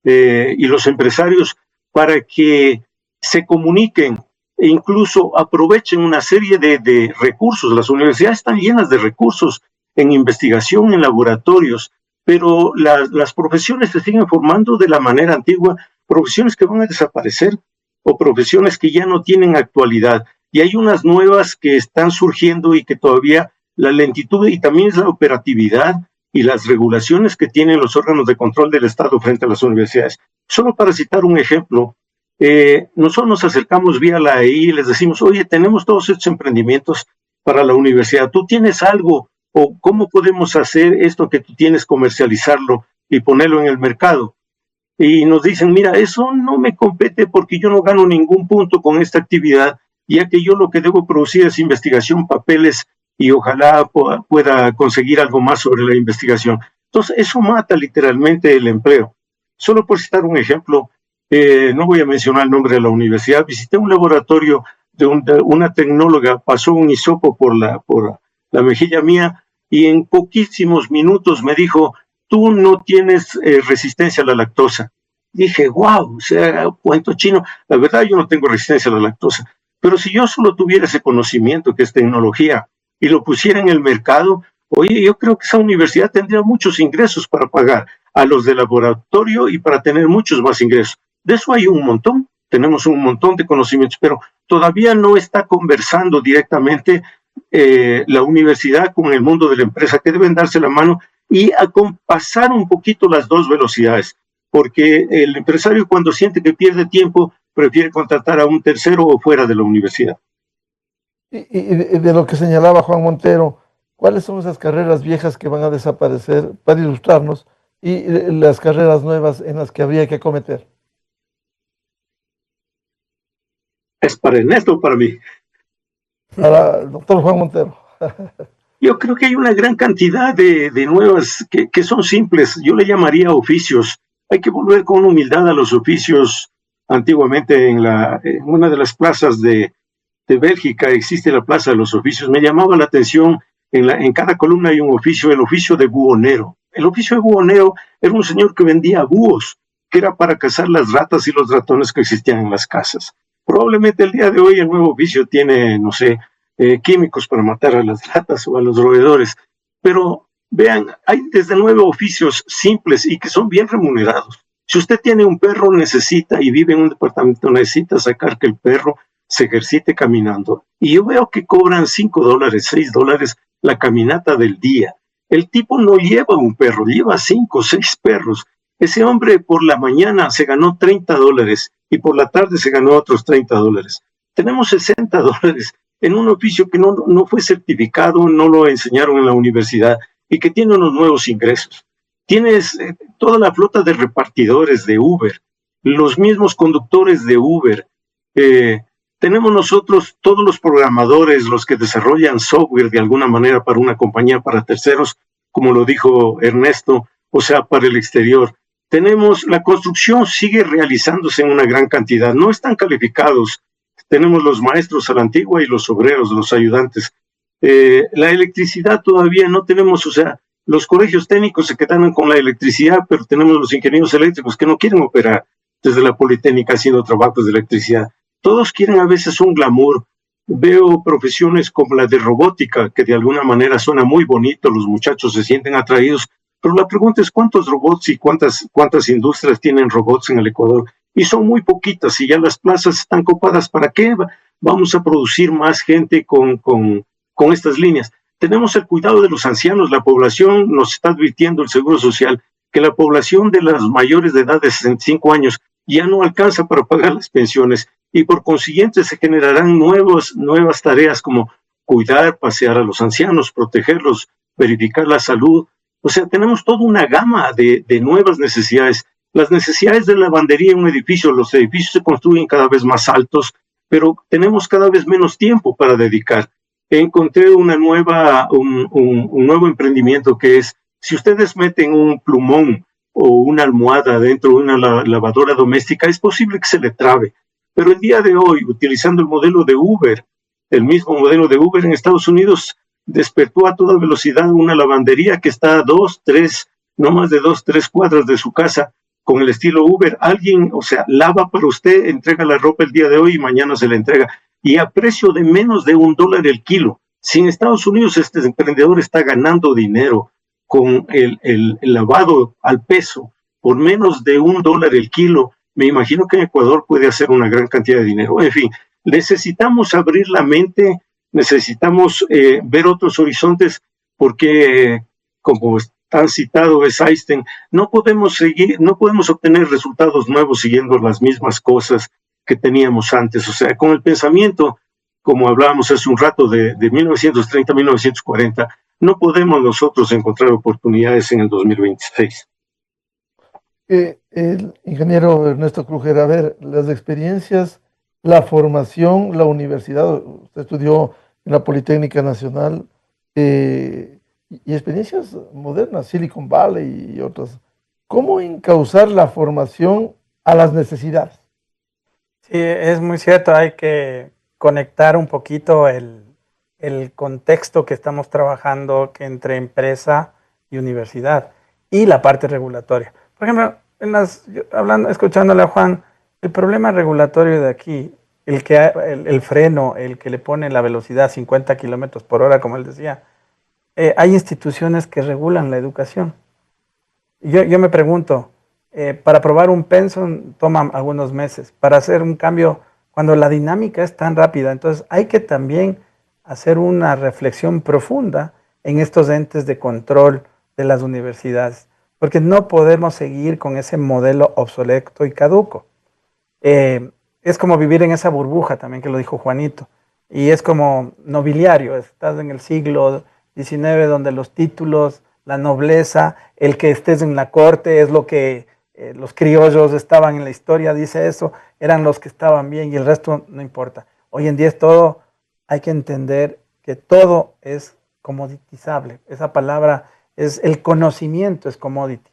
y los empresarios para que se comuniquen e incluso aprovechen una serie de recursos. Las universidades están llenas de recursos en investigación, en laboratorios, pero las profesiones se siguen formando de la manera antigua, profesiones que van a desaparecer o profesiones que ya no tienen actualidad. Y hay unas nuevas que están surgiendo y que todavía la lentitud y también es la operatividad y las regulaciones que tienen los órganos de control del Estado frente a las universidades. Solo para citar un ejemplo, nosotros nos acercamos vía la EI y les decimos, oye, tenemos todos estos emprendimientos para la universidad, ¿tú tienes algo? ¿O cómo podemos hacer esto que tú tienes, comercializarlo y ponerlo en el mercado? Y nos dicen, mira, eso no me compete porque yo no gano ningún punto con esta actividad, ya que yo lo que debo producir es investigación, papeles, y ojalá pueda conseguir algo más sobre la investigación. Entonces, eso mata literalmente el empleo. Solo por citar un ejemplo, no voy a mencionar el nombre de la universidad, visité un laboratorio de una tecnóloga, pasó un hisopo por la mejilla mía y en poquísimos minutos me dijo, tú no tienes resistencia a la lactosa. Dije, wow, o sea, cuento chino. La verdad, yo no tengo resistencia a la lactosa. Pero si yo solo tuviera ese conocimiento que es tecnología y lo pusiera en el mercado, oye, yo creo que esa universidad tendría muchos ingresos para pagar a los del laboratorio y para tener muchos más ingresos. De eso hay un montón, tenemos un montón de conocimientos, pero todavía no está conversando directamente la universidad con el mundo de la empresa, que deben darse la mano y acompasar un poquito las dos velocidades, porque el empresario cuando siente que pierde tiempo, prefiere contratar a un tercero o fuera de la universidad.
Y de lo que señalaba Juan Montero, ¿cuáles son esas carreras viejas que van a desaparecer para ilustrarnos y las carreras nuevas en las que habría que acometer?
¿Es para Ernesto o para mí?
Para el doctor Juan Montero.
Yo creo que hay una gran cantidad de nuevas que son simples. Yo le llamaría oficios. Hay que volver con humildad a los oficios. Antiguamente en una de las plazas de Bélgica existe la Plaza de los Oficios. Me llamaba la atención, en cada columna hay un oficio, el oficio de buhonero. El oficio de buhonero era un señor que vendía búhos, que era para cazar las ratas y los ratones que existían en las casas. Probablemente el día de hoy el nuevo oficio tiene, no sé, químicos para matar a las ratas o a los roedores. Pero vean, hay desde 9 oficios simples y que son bien remunerados. Si usted tiene un perro, necesita y vive en un departamento, necesita sacar que el perro se ejercite caminando. Y yo veo que cobran $5, $6 la caminata del día. El tipo no lleva un perro, lleva 5 o 6 perros. Ese hombre por la mañana se ganó $30 y por la tarde se ganó otros $30. Tenemos $60 en un oficio que no fue certificado, no lo enseñaron en la universidad y que tiene unos nuevos ingresos. Tienes toda la flota de repartidores de Uber, los mismos conductores de Uber. Tenemos nosotros todos los programadores, los que desarrollan software de alguna manera para una compañía, para terceros, como lo dijo Ernesto, o sea, para el exterior. Tenemos, la construcción sigue realizándose en una gran cantidad, no están calificados. Tenemos los maestros a la antigua y los obreros, los ayudantes. La electricidad todavía no tenemos, o sea, los colegios técnicos se quedaron con la electricidad, pero tenemos los ingenieros eléctricos que no quieren operar desde la Politécnica haciendo trabajos de electricidad. Todos quieren a veces un glamour. Veo profesiones como la de robótica, que de alguna manera suena muy bonito, los muchachos se sienten atraídos, pero la pregunta es ¿cuántos robots y cuántas industrias tienen robots en el Ecuador? Y son muy poquitas, y ya las plazas están copadas. ¿Para qué vamos a producir más gente con estas líneas? Tenemos el cuidado de los ancianos. La población, nos está advirtiendo el Seguro Social, que la población de las mayores de edad de 65 años ya no alcanza para pagar las pensiones y por consiguiente se generarán nuevas tareas como cuidar, pasear a los ancianos, protegerlos, verificar la salud. O sea, tenemos toda una gama de nuevas necesidades. Las necesidades de lavandería en un edificio, los edificios se construyen cada vez más altos, pero tenemos cada vez menos tiempo para dedicar. Encontré un nuevo emprendimiento que es, si ustedes meten un plumón o una almohada dentro de una lavadora doméstica, es posible que se le trabe. Pero el día de hoy, utilizando el modelo de Uber, el mismo modelo de Uber en Estados Unidos, despertó a toda velocidad una lavandería que está a no más de 2-3 cuadras de su casa, con el estilo Uber. Alguien, o sea, lava para usted, entrega la ropa el día de hoy y mañana se la entrega. Y a precio de menos de $1 el kilo. Si en Estados Unidos este emprendedor está ganando dinero con el lavado al peso por menos de $1 el kilo, me imagino que en Ecuador puede hacer una gran cantidad de dinero. En fin, necesitamos abrir la mente, necesitamos ver otros horizontes, porque como han citado es Einstein. No podemos obtener resultados nuevos siguiendo las mismas cosas que teníamos antes. O sea, con el pensamiento, como hablábamos hace un rato, de 1930 a 1940, no podemos nosotros encontrar oportunidades en el 2026.
El ingeniero Ernesto Kruger, a ver, las experiencias, la formación, la universidad, usted estudió en la Politécnica Nacional, y experiencias modernas, Silicon Valley y otras. ¿Cómo encauzar la formación a las necesidades?
Sí, es muy cierto, hay que conectar un poquito el contexto que estamos trabajando que entre empresa y universidad y la parte regulatoria. Por ejemplo, escuchándole a Juan, el problema regulatorio de aquí, el freno, el que le pone la velocidad 50 kilómetros por hora, como él decía, hay instituciones que regulan la educación. Yo me pregunto, para aprobar un pensum toma algunos meses, para hacer un cambio, cuando la dinámica es tan rápida, entonces hay que también hacer una reflexión profunda en estos entes de control de las universidades, porque no podemos seguir con ese modelo obsoleto y caduco. Es como vivir en esa burbuja también, que lo dijo Juanito, y es como nobiliario, estás en el siglo XIX donde los títulos, la nobleza, el que estés en la corte es lo que los criollos estaban en la historia, dice eso, eran los que estaban bien y el resto no importa. Hoy en día es todo, hay que entender que todo es comoditizable. Esa palabra es el conocimiento, es commodity.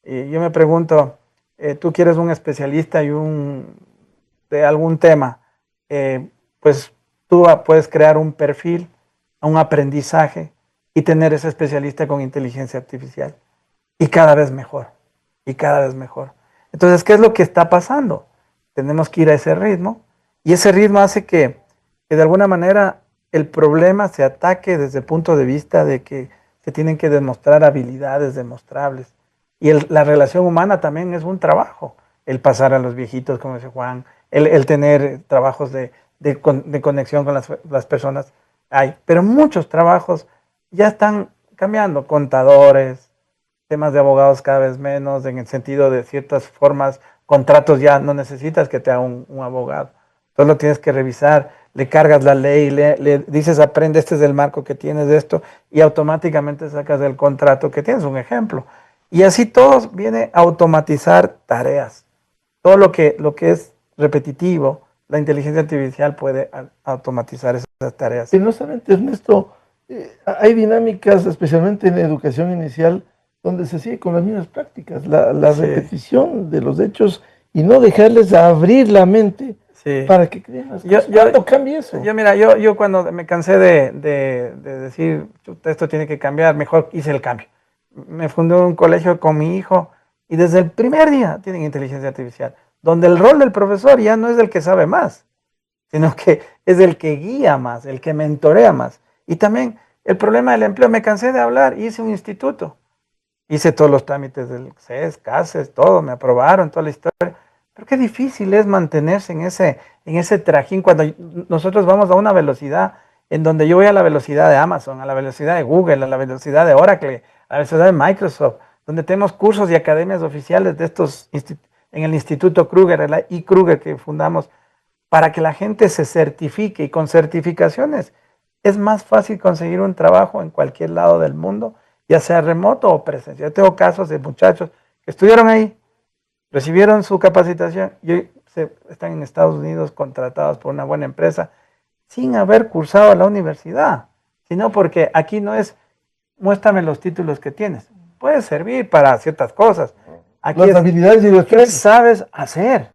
Yo me pregunto, tú quieres un especialista de algún tema, pues tú puedes crear un perfil, un aprendizaje y tener ese especialista con inteligencia artificial. Y cada vez mejor, y cada vez mejor. Entonces, ¿qué es lo que está pasando? Tenemos que ir a ese ritmo y ese ritmo hace que de alguna manera el problema se ataque desde el punto de vista de que se tienen que demostrar habilidades demostrables. Y la relación humana también es un trabajo. El pasar a los viejitos, como dice Juan, el tener trabajos de conexión con las personas. Pero muchos trabajos ya están cambiando. Contadores, temas de abogados cada vez menos, en el sentido de ciertas formas, contratos ya no necesitas que te haga un abogado. Entonces lo tienes que revisar, le cargas la ley, le dices, aprende, este es el marco que tienes de esto, y automáticamente sacas el contrato que tienes, un ejemplo. Y así todo viene a automatizar tareas. Todo lo que es repetitivo, la inteligencia artificial puede automatizar esas tareas.
Y no solamente, Ernesto, hay dinámicas, especialmente en la educación inicial, donde se sigue con las mismas prácticas, la repetición de los hechos y no dejarles abrir la mente para que creen las cosas. ¿Cuándo cambia eso?
Yo cuando me cansé de decir, esto tiene que cambiar, mejor hice el cambio. Me fundé un colegio con mi hijo y desde el primer día tienen inteligencia artificial, donde el rol del profesor ya no es el que sabe más, sino que es el que guía más, el que mentorea más. Y también el problema del empleo, me cansé de hablar, hice un instituto. Hice todos los trámites del CES, CASES, todo, me aprobaron, toda la historia. Pero qué difícil es mantenerse en ese trajín cuando nosotros vamos a una velocidad en donde yo voy a la velocidad de Amazon, a la velocidad de Google, a la velocidad de Oracle, a la velocidad de Microsoft, donde tenemos cursos y academias oficiales de estos en el Instituto Kruger, el iKruger que fundamos, para que la gente se certifique, y con certificaciones es más fácil conseguir un trabajo en cualquier lado del mundo, ya sea remoto o presencial. Yo tengo casos de muchachos que estudiaron ahí, recibieron su capacitación y están en Estados Unidos contratados por una buena empresa sin haber cursado la universidad, sino porque aquí no es muéstrame los títulos que tienes. Puede servir para ciertas cosas. Aquí
las habilidades y los
¿qué sabes hacer?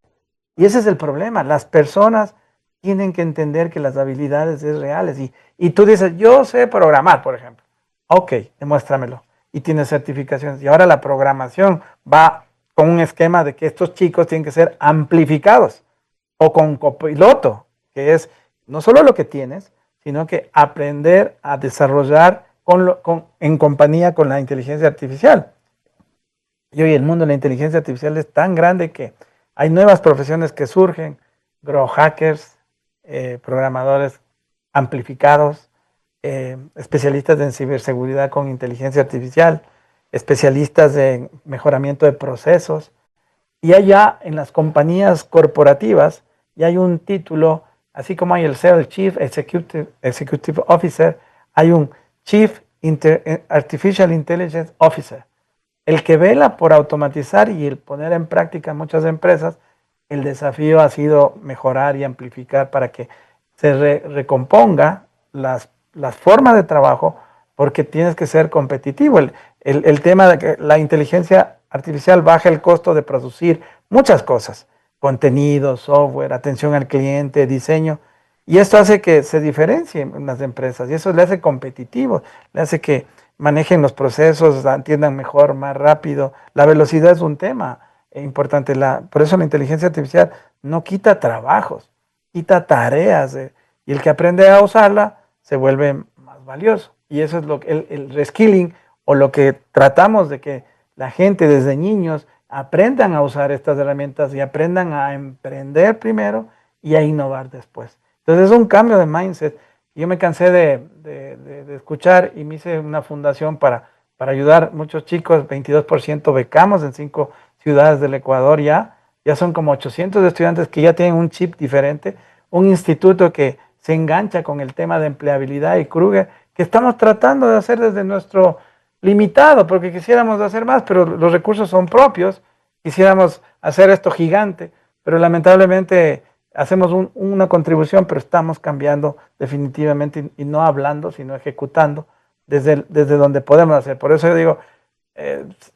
Y ese es el problema. Las personas tienen que entender que las habilidades es reales. Y tú dices, yo sé programar, por ejemplo. Ok, demuéstramelo. Y tienes certificaciones. Y ahora la programación va con un esquema de que estos chicos tienen que ser amplificados. O con copiloto, que es no solo lo que tienes, sino que aprender a desarrollar en compañía con la inteligencia artificial. Y hoy el mundo de la inteligencia artificial es tan grande que hay nuevas profesiones que surgen, grow hackers, programadores amplificados, especialistas en ciberseguridad con inteligencia artificial. especialistas en mejoramiento de procesos. Y allá en las compañías corporativas ya hay un título, así como hay el CEO, el Chief Executive Officer, hay un Chief Artificial Intelligence Officer, el que vela por automatizar y el poner en práctica en muchas empresas. El desafío ha sido mejorar y amplificar para que se recomponga las formas de trabajo, porque tienes que ser competitivo. El tema de que la inteligencia artificial baja el costo de producir muchas cosas, contenido, software, atención al cliente, diseño, y esto hace que se diferencien en las empresas, y eso le hace competitivo, le hace que manejen los procesos, entiendan mejor, más rápido. La velocidad es un tema importante, por eso la inteligencia artificial no quita trabajos, quita tareas, y el que aprende a usarla se vuelve más valioso, y eso es lo que el reskilling, o lo que tratamos de que la gente desde niños aprendan a usar estas herramientas y aprendan a emprender primero y a innovar después. Entonces es un cambio de mindset. Yo me cansé de escuchar y me hice una fundación para ayudar a muchos chicos, 22% becamos en 5 ciudades del Ecuador ya son como 800 estudiantes que ya tienen un chip diferente, un instituto que se engancha con el tema de empleabilidad y Kruger, que estamos tratando de hacer desde nuestro limitado, porque quisiéramos hacer más, pero los recursos son propios, quisiéramos hacer esto gigante, pero lamentablemente hacemos una contribución, pero estamos cambiando definitivamente, y no hablando, sino ejecutando desde donde podemos hacer. Por eso yo digo,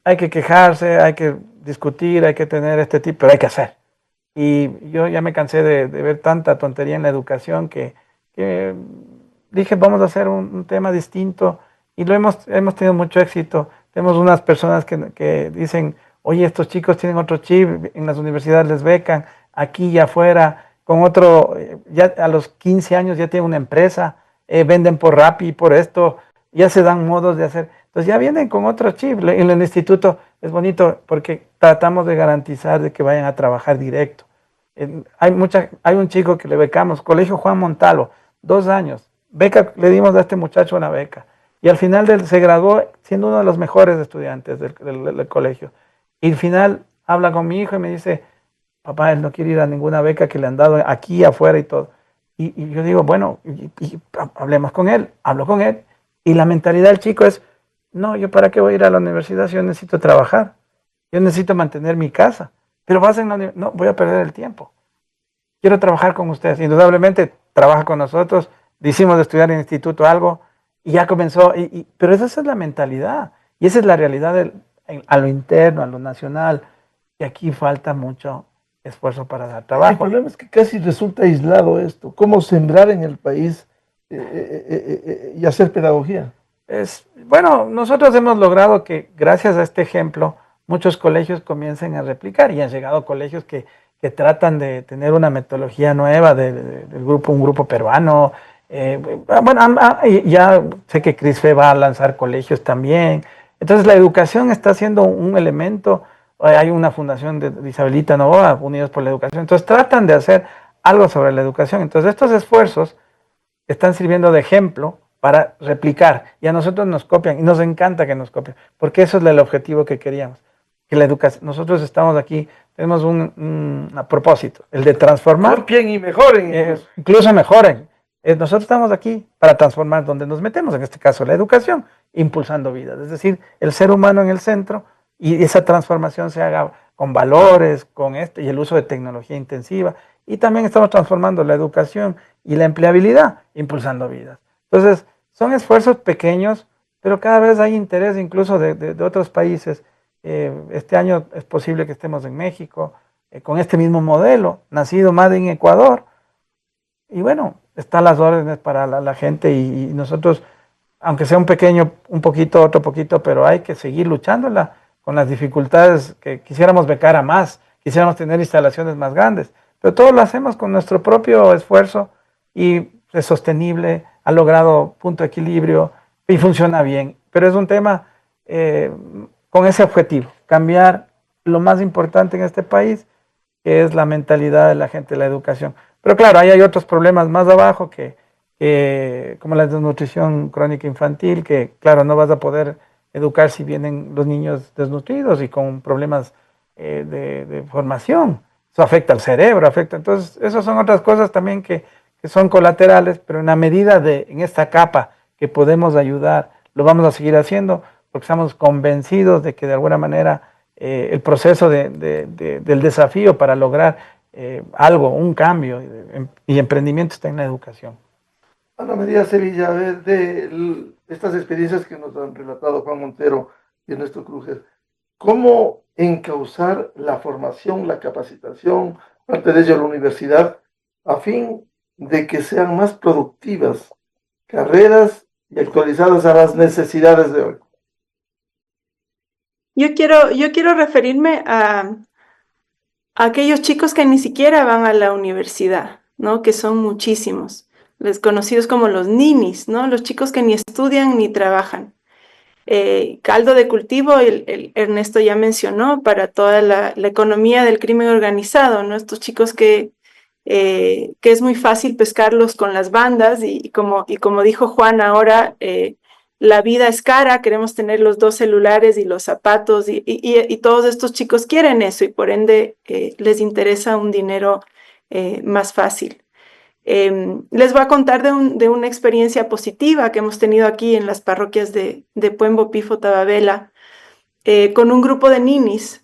hay que quejarse, hay que discutir, hay que tener este tipo, pero hay que hacer. Y yo ya me cansé de ver tanta tontería en la educación que dije, vamos a hacer un tema distinto, y hemos tenido mucho éxito. Tenemos unas personas que dicen, oye, estos chicos tienen otro chip, en las universidades les becan, aquí y afuera, con otro, ya a los 15 años ya tienen una empresa, venden por Rappi, por esto, ya se dan modos de hacer. Entonces ya vienen con otro chip. En el instituto es bonito porque tratamos de garantizar de que vayan a trabajar directo. Hay un chico que le becamos, Colegio Juan Montalvo, 2 años, le dimos a este muchacho una beca. Y al final se graduó siendo uno de los mejores estudiantes del colegio. Y al final habla con mi hijo y me dice, papá, él no quiere ir a ninguna beca que le han dado aquí, afuera y todo. Y yo digo, bueno, y hablemos con él. Hablo con él. Y la mentalidad del chico es, no, yo para qué voy a ir a la universidad si yo necesito trabajar. Yo necesito mantener mi casa. Pero vas en la universidad, no, voy a perder el tiempo. Quiero trabajar con ustedes. Indudablemente trabaja con nosotros. Hicimos de estudiar en el instituto algo. Y ya comenzó, pero esa es la mentalidad, y esa es la realidad a lo interno, a lo nacional, y aquí falta mucho esfuerzo para dar trabajo.
El problema es que casi resulta aislado esto, cómo sembrar en el país y hacer pedagogía.
Bueno, nosotros hemos logrado que gracias a este ejemplo, muchos colegios comiencen a replicar, y han llegado colegios que tratan de tener una metodología nueva un grupo peruano. Ya sé que CRISFE va a lanzar colegios también. Entonces la educación está siendo un elemento. Hay una fundación de Isabelita Novoa, Unidos por la Educación. Entonces tratan de hacer algo sobre la educación. Entonces estos esfuerzos están sirviendo de ejemplo para replicar. Y a nosotros nos copian, y nos encanta que nos copien, porque eso es el objetivo que queríamos. Que la educación, nosotros estamos aquí, tenemos un propósito, el de transformar.
Copien y mejoren.
Incluso mejoren. Nosotros estamos aquí para transformar donde nos metemos, en este caso la educación, impulsando vidas, es decir, el ser humano en el centro, y esa transformación se haga con valores, con esto y el uso de tecnología intensiva, y también estamos transformando la educación y la empleabilidad, impulsando vidas. Entonces, son esfuerzos pequeños, pero cada vez hay interés incluso de otros países. Este año es posible que estemos en México, con este mismo modelo, nacido Made in Ecuador, y bueno, están las órdenes para la gente, y nosotros, aunque sea un poquito, otro poquito, pero hay que seguir luchándola con las dificultades, que quisiéramos becar a más, quisiéramos tener instalaciones más grandes, pero todo lo hacemos con nuestro propio esfuerzo, y es sostenible, ha logrado punto de equilibrio y funciona bien. Pero es un tema con ese objetivo, cambiar lo más importante en este país, que es la mentalidad de la gente, la educación. Pero claro, ahí hay otros problemas más abajo como la desnutrición crónica infantil, que claro, no vas a poder educar si vienen los niños desnutridos y con problemas de formación. Eso afecta al cerebro, afecta. Entonces, esas son otras cosas también que son colaterales, pero en la medida en esta capa que podemos ayudar, lo vamos a seguir haciendo, porque estamos convencidos de que de alguna manera el proceso del desafío para lograr algo, un cambio y emprendimiento está en la educación.
Ana María Sevilla, a ver, estas experiencias que nos han relatado Juan Montero y Ernesto Crujes, ¿cómo encauzar la formación, la capacitación, parte de ello la universidad, a fin de que sean más productivas carreras y actualizadas a las necesidades de hoy?
Yo quiero referirme a aquellos chicos que ni siquiera van a la universidad, ¿no? Que son muchísimos, los conocidos como los ninis, ¿no? Los chicos que ni estudian ni trabajan. Caldo de cultivo, el Ernesto ya mencionó, para toda la economía del crimen organizado, ¿no? Estos chicos que es muy fácil pescarlos con las bandas y como dijo Juan ahora, la vida es cara, queremos tener los 2 celulares y los zapatos y todos estos chicos quieren eso y por ende les interesa un dinero más fácil. Les voy a contar de una experiencia positiva que hemos tenido aquí en las parroquias de Puembo, Pifo, Tababela, con un grupo de ninis.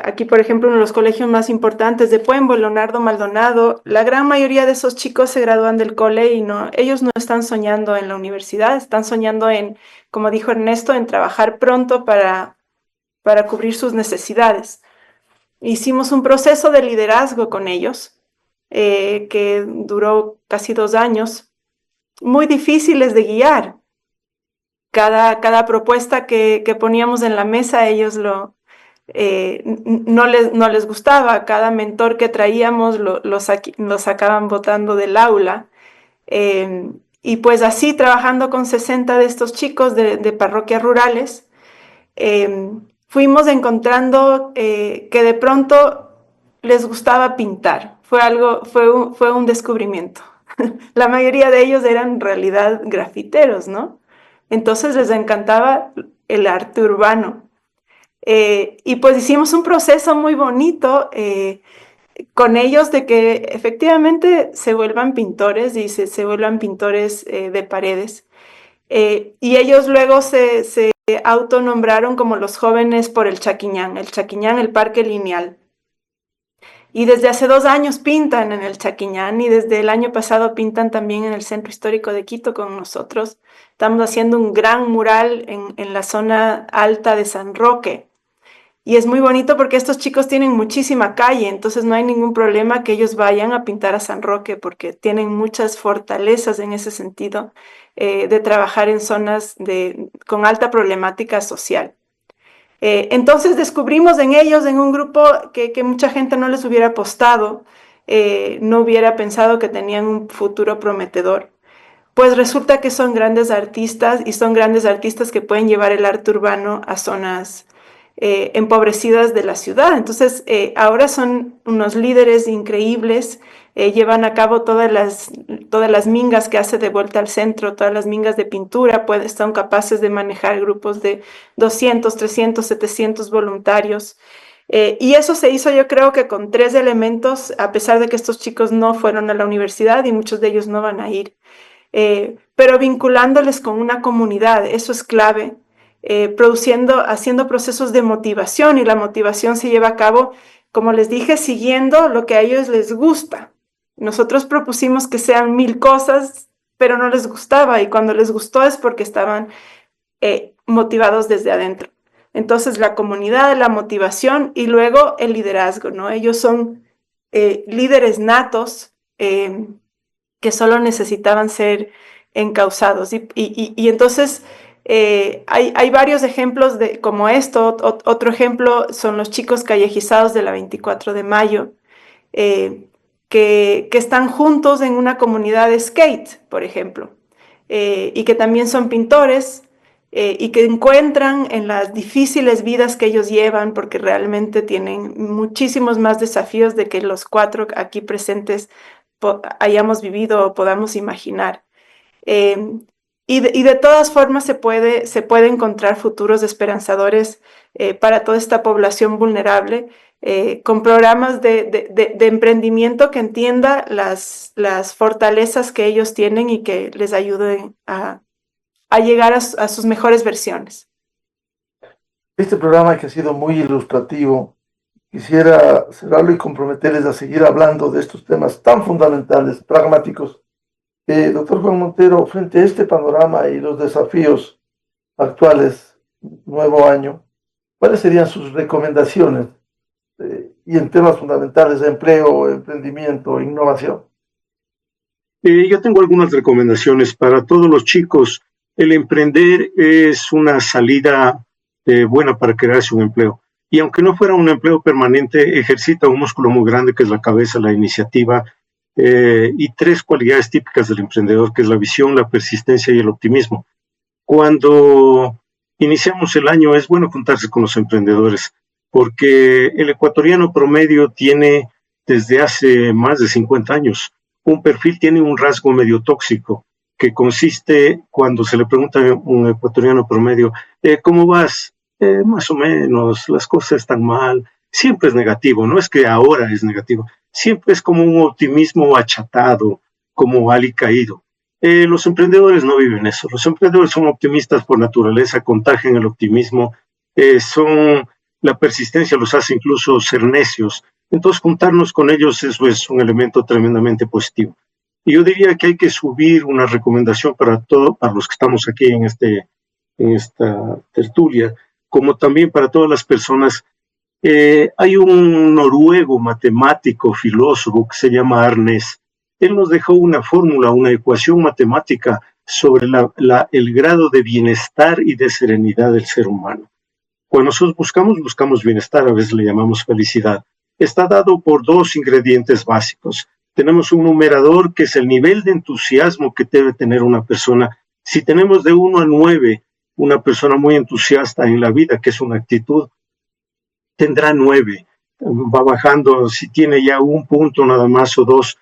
Aquí, por ejemplo, uno de los colegios más importantes de Puembo, Leonardo Maldonado, la gran mayoría de esos chicos se gradúan del cole y ellos no están soñando en la universidad, están soñando en, como dijo Ernesto, en trabajar pronto para cubrir sus necesidades. Hicimos un proceso de liderazgo con ellos, que duró casi 2 años, muy difíciles de guiar. Cada propuesta que poníamos en la mesa, ellos no les gustaba. Cada mentor que traíamos lo sacaban botando del aula. Y pues así, trabajando con 60 de estos chicos de parroquias rurales, fuimos encontrando que de pronto les gustaba pintar. Fue un descubrimiento. La mayoría de ellos eran en realidad grafiteros, ¿no? Entonces les encantaba el arte urbano. Y pues hicimos un proceso muy bonito con ellos de que efectivamente se vuelvan pintores y se vuelvan pintores de paredes. Y ellos luego se autonombraron como los jóvenes por el Chaquiñán, el parque lineal. Y desde hace 2 años pintan en el Chaquiñán y desde el año pasado pintan también en el Centro Histórico de Quito con nosotros. Estamos haciendo un gran mural en la zona alta de San Roque. Y es muy bonito porque estos chicos tienen muchísima calle, entonces no hay ningún problema que ellos vayan a pintar a San Roque porque tienen muchas fortalezas en ese sentido de trabajar en zonas con alta problemática social. Entonces descubrimos en ellos, en un grupo que mucha gente no les hubiera apostado, no hubiera pensado que tenían un futuro prometedor. Pues resulta que son grandes artistas y son grandes artistas que pueden llevar el arte urbano a zonas empobrecidas de la ciudad. Entonces, ahora son unos líderes increíbles, llevan a cabo todas las mingas que hace de Vuelta al Centro, todas las mingas de pintura, son capaces de manejar grupos de 200, 300, 700 voluntarios. Y eso se hizo, yo creo que con 3 elementos, a pesar de que estos chicos no fueron a la universidad y muchos de ellos no van a ir. Pero vinculándoles con una comunidad, eso es clave. Haciendo procesos de motivación, y la motivación se lleva a cabo, como les dije, siguiendo lo que a ellos les gusta. Nosotros propusimos que sean 1000 cosas, pero no les gustaba, y cuando les gustó es porque estaban motivados desde adentro. Entonces, la comunidad, la motivación y luego el liderazgo, ¿no? Ellos son líderes natos que solo necesitaban ser encausados. Y entonces hay varios ejemplos como esto. Otro ejemplo son los chicos callejizados de la 24 de mayo, que están juntos en una comunidad de skate, por ejemplo, y que también son pintores, y que encuentran en las difíciles vidas que ellos llevan, porque realmente tienen muchísimos más desafíos de que los 4 aquí presentes hayamos vivido o podamos imaginar. Y de todas formas se puede encontrar futuros esperanzadores para toda esta población vulnerable, con programas de emprendimiento que entienda las fortalezas que ellos tienen y que les ayuden a llegar a sus mejores versiones.
Este programa, que ha sido muy ilustrativo, quisiera cerrarlo y comprometerles a seguir hablando de estos temas tan fundamentales, pragmáticos. Doctor Juan Montero, frente a este panorama y los desafíos actuales, nuevo año, ¿cuáles serían sus recomendaciones? Y en temas fundamentales de empleo, emprendimiento, innovación.
Yo tengo algunas recomendaciones para todos los chicos. El emprender es una salida buena para crearse un empleo. Y aunque no fuera un empleo permanente, ejercita un músculo muy grande que es la cabeza, la iniciativa, y 3 cualidades típicas del emprendedor, que es la visión, la persistencia y el optimismo. Cuando iniciamos el año es bueno juntarse con los emprendedores, porque el ecuatoriano promedio tiene desde hace más de 50 años un perfil, tiene un rasgo medio tóxico, que consiste, cuando se le pregunta a un ecuatoriano promedio, ¿cómo vas? Más o menos, las cosas están mal. Siempre es negativo, no es que ahora es negativo, siempre es como un optimismo achatado, como alicaído. Los emprendedores no viven eso, los emprendedores son optimistas por naturaleza, contagian el optimismo, la persistencia los hace incluso ser necios. Entonces, juntarnos con ellos, eso es un elemento tremendamente positivo. Y yo diría que hay que subir una recomendación para los que estamos aquí en esta tertulia, como también para todas las personas. Hay un noruego matemático, filósofo, que se llama Arnes. Él nos dejó una fórmula, una ecuación matemática sobre el grado de bienestar y de serenidad del ser humano. Cuando nosotros buscamos bienestar, a veces le llamamos felicidad. Está dado por 2 ingredientes básicos. Tenemos un numerador, que es el nivel de entusiasmo que debe tener una persona. Si tenemos de 1 a 9, una persona muy entusiasta en la vida, que es una actitud, tendrá 9. Va bajando, si tiene ya 1 punto nada más o 2,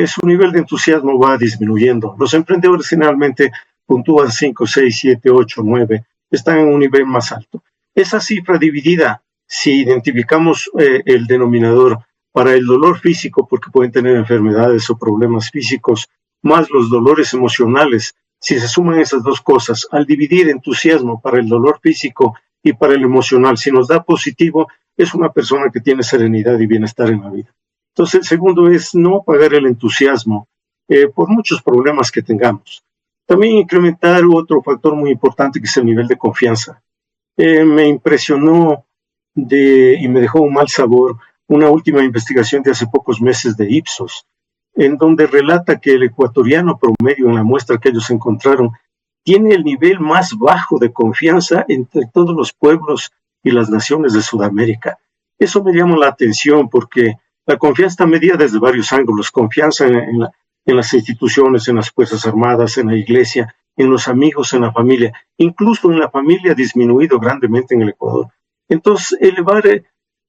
su nivel de entusiasmo va disminuyendo. Los emprendedores generalmente puntúan 5, 6, 7, 8, 9, están en un nivel más alto. Esa cifra dividida, si identificamos el denominador para el dolor físico, porque pueden tener enfermedades o problemas físicos, más los dolores emocionales, si se suman esas 2 cosas, al dividir entusiasmo para el dolor físico y para el emocional, si nos da positivo, es una persona que tiene serenidad y bienestar en la vida. Entonces, el segundo es no apagar el entusiasmo por muchos problemas que tengamos. También incrementar otro factor muy importante, que es el nivel de confianza. Me impresionó y me dejó un mal sabor una última investigación de hace pocos meses de Ipsos, en donde relata que el ecuatoriano promedio, en la muestra que ellos encontraron, tiene el nivel más bajo de confianza entre todos los pueblos y las naciones de Sudamérica. Eso me llamó la atención, porque la confianza está medida desde varios ángulos: confianza en las instituciones, en las Fuerzas Armadas, en la iglesia, en los amigos, en la familia. Incluso en la familia ha disminuido grandemente en el Ecuador. Entonces, elevar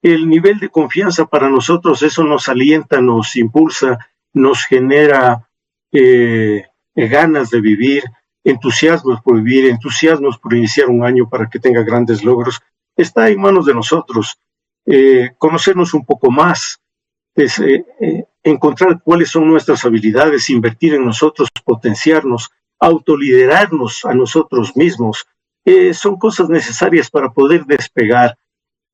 el nivel de confianza para nosotros, eso nos alienta, nos impulsa, nos genera ganas de vivir, entusiasmos por vivir, entusiasmos por iniciar un año para que tenga grandes logros. Está en manos de nosotros. Conocernos un poco más, encontrar cuáles son nuestras habilidades, invertir en nosotros, potenciarnos, autoliderarnos a nosotros mismos. Son cosas necesarias para poder despegar,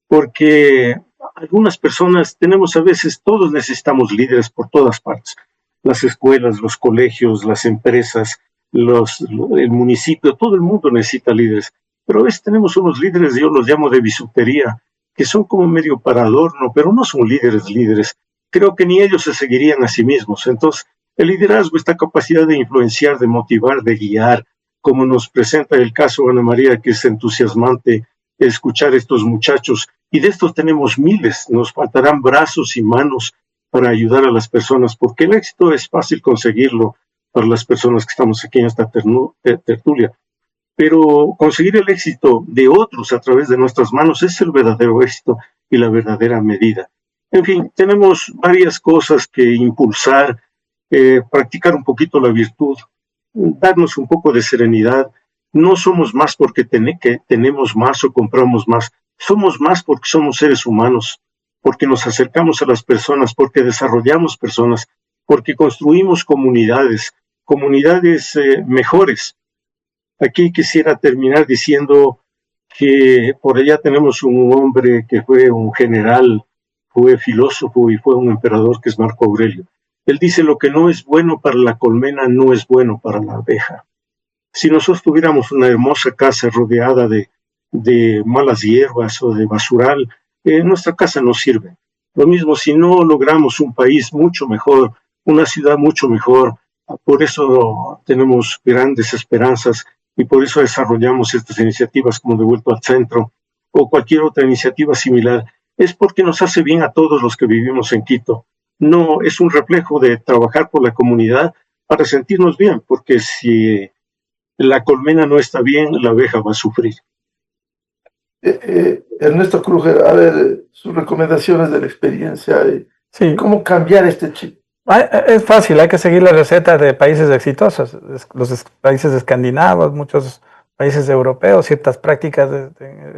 porque algunas personas tenemos, a veces todos necesitamos líderes por todas partes: las escuelas, los colegios, las empresas, el municipio, todo el mundo necesita líderes, pero a veces tenemos unos líderes, yo los llamo de bisutería, que son como medio para adorno, pero no son líderes. Creo que ni ellos se seguirían a sí mismos. Entonces, el liderazgo, esta capacidad de influenciar, de motivar, de guiar, como nos presenta el caso Ana María, que es entusiasmante escuchar a estos muchachos, y de estos tenemos miles. Nos faltarán brazos y manos para ayudar a las personas, porque el éxito es fácil conseguirlo para las personas que estamos aquí en esta tertulia, pero conseguir el éxito de otros a través de nuestras manos es el verdadero éxito y la verdadera medida. En fin, tenemos varias cosas que impulsar, practicar un poquito la virtud, darnos un poco de serenidad. No somos más porque tenemos más o compramos más. Somos más porque somos seres humanos, porque nos acercamos a las personas, porque desarrollamos personas, porque construimos comunidades mejores. Aquí quisiera terminar diciendo que por allá tenemos un hombre que fue un general, fue filósofo y fue un emperador, que es Marco Aurelio. Él dice: lo que no es bueno para la colmena no es bueno para la abeja. Si nosotros tuviéramos una hermosa casa rodeada de malas hierbas o de basural, nuestra casa no sirve. Lo mismo si no logramos un país mucho mejor, una ciudad mucho mejor. Por eso tenemos grandes esperanzas y por eso desarrollamos estas iniciativas como De Vuelta al Centro o cualquier otra iniciativa similar. Es porque nos hace bien a todos los que vivimos en Quito. No es un reflejo de trabajar por la comunidad para sentirnos bien, porque si la colmena no está bien, la abeja va a sufrir.
Ernesto Kruger, a ver, sus recomendaciones de la experiencia,
Sí,
¿cómo cambiar este chip?
es fácil, hay que seguir la receta de países exitosos, los países escandinavos, muchos países europeos, ciertas prácticas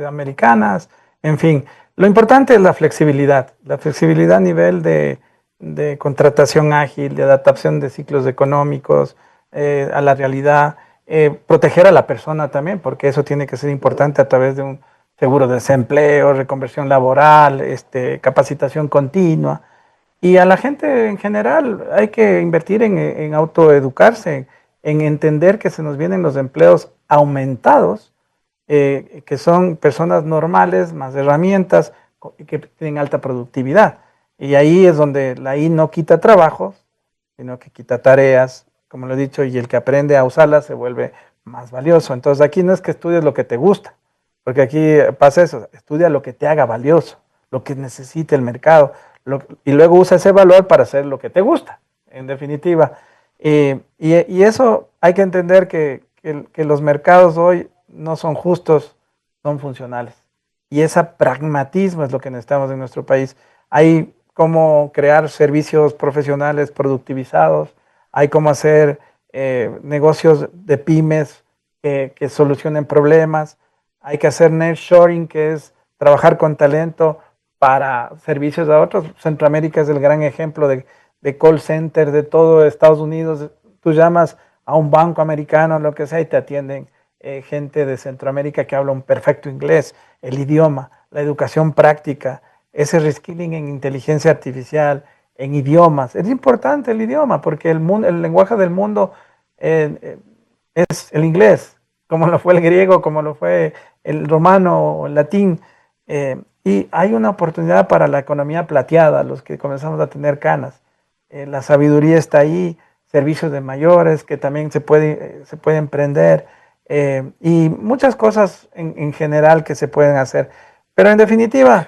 americanas, en fin. Lo importante es la flexibilidad a nivel de contratación ágil, de adaptación de ciclos económicos a la realidad, proteger a la persona también, porque eso tiene que ser importante a través de un seguro de desempleo, reconversión laboral, capacitación continua. Y a la gente en general hay que invertir en autoeducarse, en entender que se nos vienen los empleos aumentados, que son personas normales, más herramientas, que tienen alta productividad. Y ahí es donde la I no quita trabajos, sino que quita tareas, como lo he dicho, y el que aprende a usarlas se vuelve más valioso. Entonces aquí no es que estudies lo que te gusta, porque aquí pasa eso, estudia lo que te haga valioso, lo que necesite el mercado, y luego usa ese valor para hacer lo que te gusta, en definitiva. Y eso hay que entender que los mercados hoy no son justos, son funcionales. Y ese pragmatismo es lo que necesitamos en nuestro país. Hay cómo crear servicios profesionales productivizados, hay cómo hacer negocios de pymes que solucionen problemas, hay que hacer nearshoring, que es trabajar con talento para servicios a otros. Centroamérica es el gran ejemplo de call center de todo Estados Unidos. Tú llamas a un banco americano, lo que sea, y te atienden gente de Centroamérica que habla un perfecto inglés, el idioma, la educación práctica, ese reskilling en inteligencia artificial, en idiomas. Es importante el idioma porque el lenguaje del mundo es el inglés, como lo fue el griego, como lo fue el romano o el latín. Y hay una oportunidad para la economía plateada, los que comenzamos a tener canas. La sabiduría está ahí, servicios de mayores que también se puede emprender y muchas cosas en general que se pueden hacer. Pero en definitiva,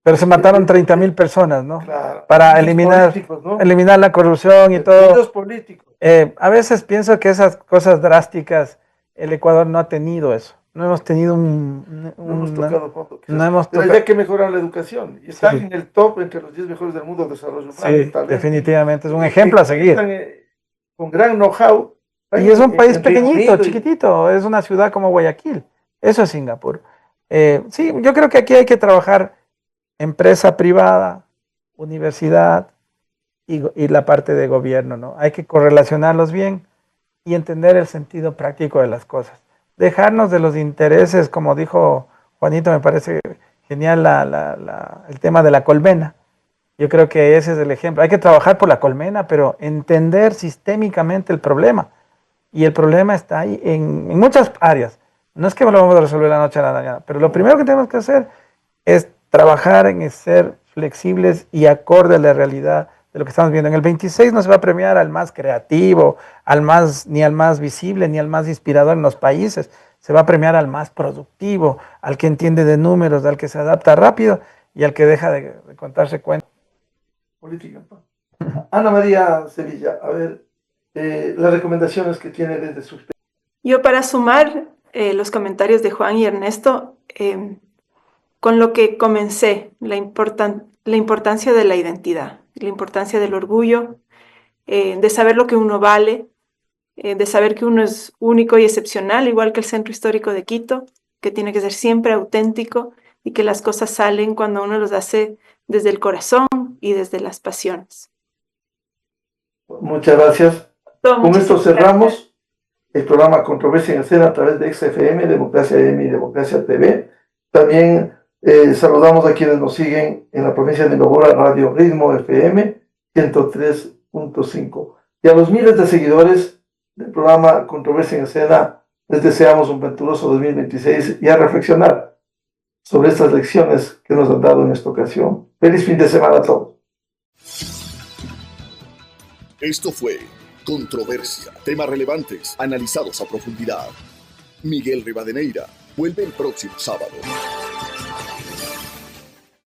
pero se mataron 30,000 personas, ¿no?
Claro,
Para eliminar,
¿no?
eliminar la corrupción y todo.
Los políticos.
A veces pienso que esas cosas drásticas, el Ecuador no ha tenido eso. No hemos tenido
No hemos tocado fondo.
no hemos
Pero
tocado.
hay que mejorar la educación. Y están
Sí.
en el top entre los 10 mejores del mundo de desarrollo humano.
Sí,
talento.
definitivamente, es un ejemplo a seguir.
Están, con gran know-how.
Y es un país
en
pequeñito,
Reino Unido
chiquitito, es una ciudad como Guayaquil. Eso es Singapur. Sí, yo creo que aquí hay que trabajar empresa privada, universidad y la parte de gobierno, ¿no? Hay que correlacionarlos bien y entender el sentido práctico de las cosas. Dejarnos de los intereses, como dijo Juanito, me parece genial el tema de la colmena. Yo creo que ese es el ejemplo. Hay que trabajar por la colmena, pero entender sistémicamente el problema. Y el problema está ahí en muchas áreas. No es que lo vamos a resolver la noche a la mañana, pero lo primero que tenemos que hacer es trabajar en ser flexibles y acorde a la realidad de lo que estamos viendo. En el 26 no se va a premiar al más creativo, ni al más visible, ni al más inspirador en los países. Se va a premiar al más productivo, al que entiende de números, al que se adapta rápido y al que deja de contarse cuentos.
Política. Ana María Sevilla, a ver, las recomendaciones que tiene desde su experiencia.
Yo para sumar los comentarios de Juan y Ernesto, con lo que comencé, la importancia de la identidad, la importancia del orgullo, de saber lo que uno vale, de saber que uno es único y excepcional, igual que el Centro Histórico de Quito, que tiene que ser siempre auténtico y que las cosas salen cuando uno los hace desde el corazón y desde las pasiones.
Muchas gracias. Con esto cerramos el programa Controversia en Escena a través de XFM, Democracia M y Democracia TV. También saludamos a quienes nos siguen en la provincia de Nogora, Radio Ritmo FM 103.5. Y a los miles de seguidores del programa Controversia en Escena, les deseamos un venturoso 2026 y a reflexionar sobre estas lecciones que nos han dado en esta ocasión. Feliz fin de semana a todos.
Esto fue Controversia, temas relevantes analizados a profundidad. Miguel Rivadeneira vuelve el próximo sábado.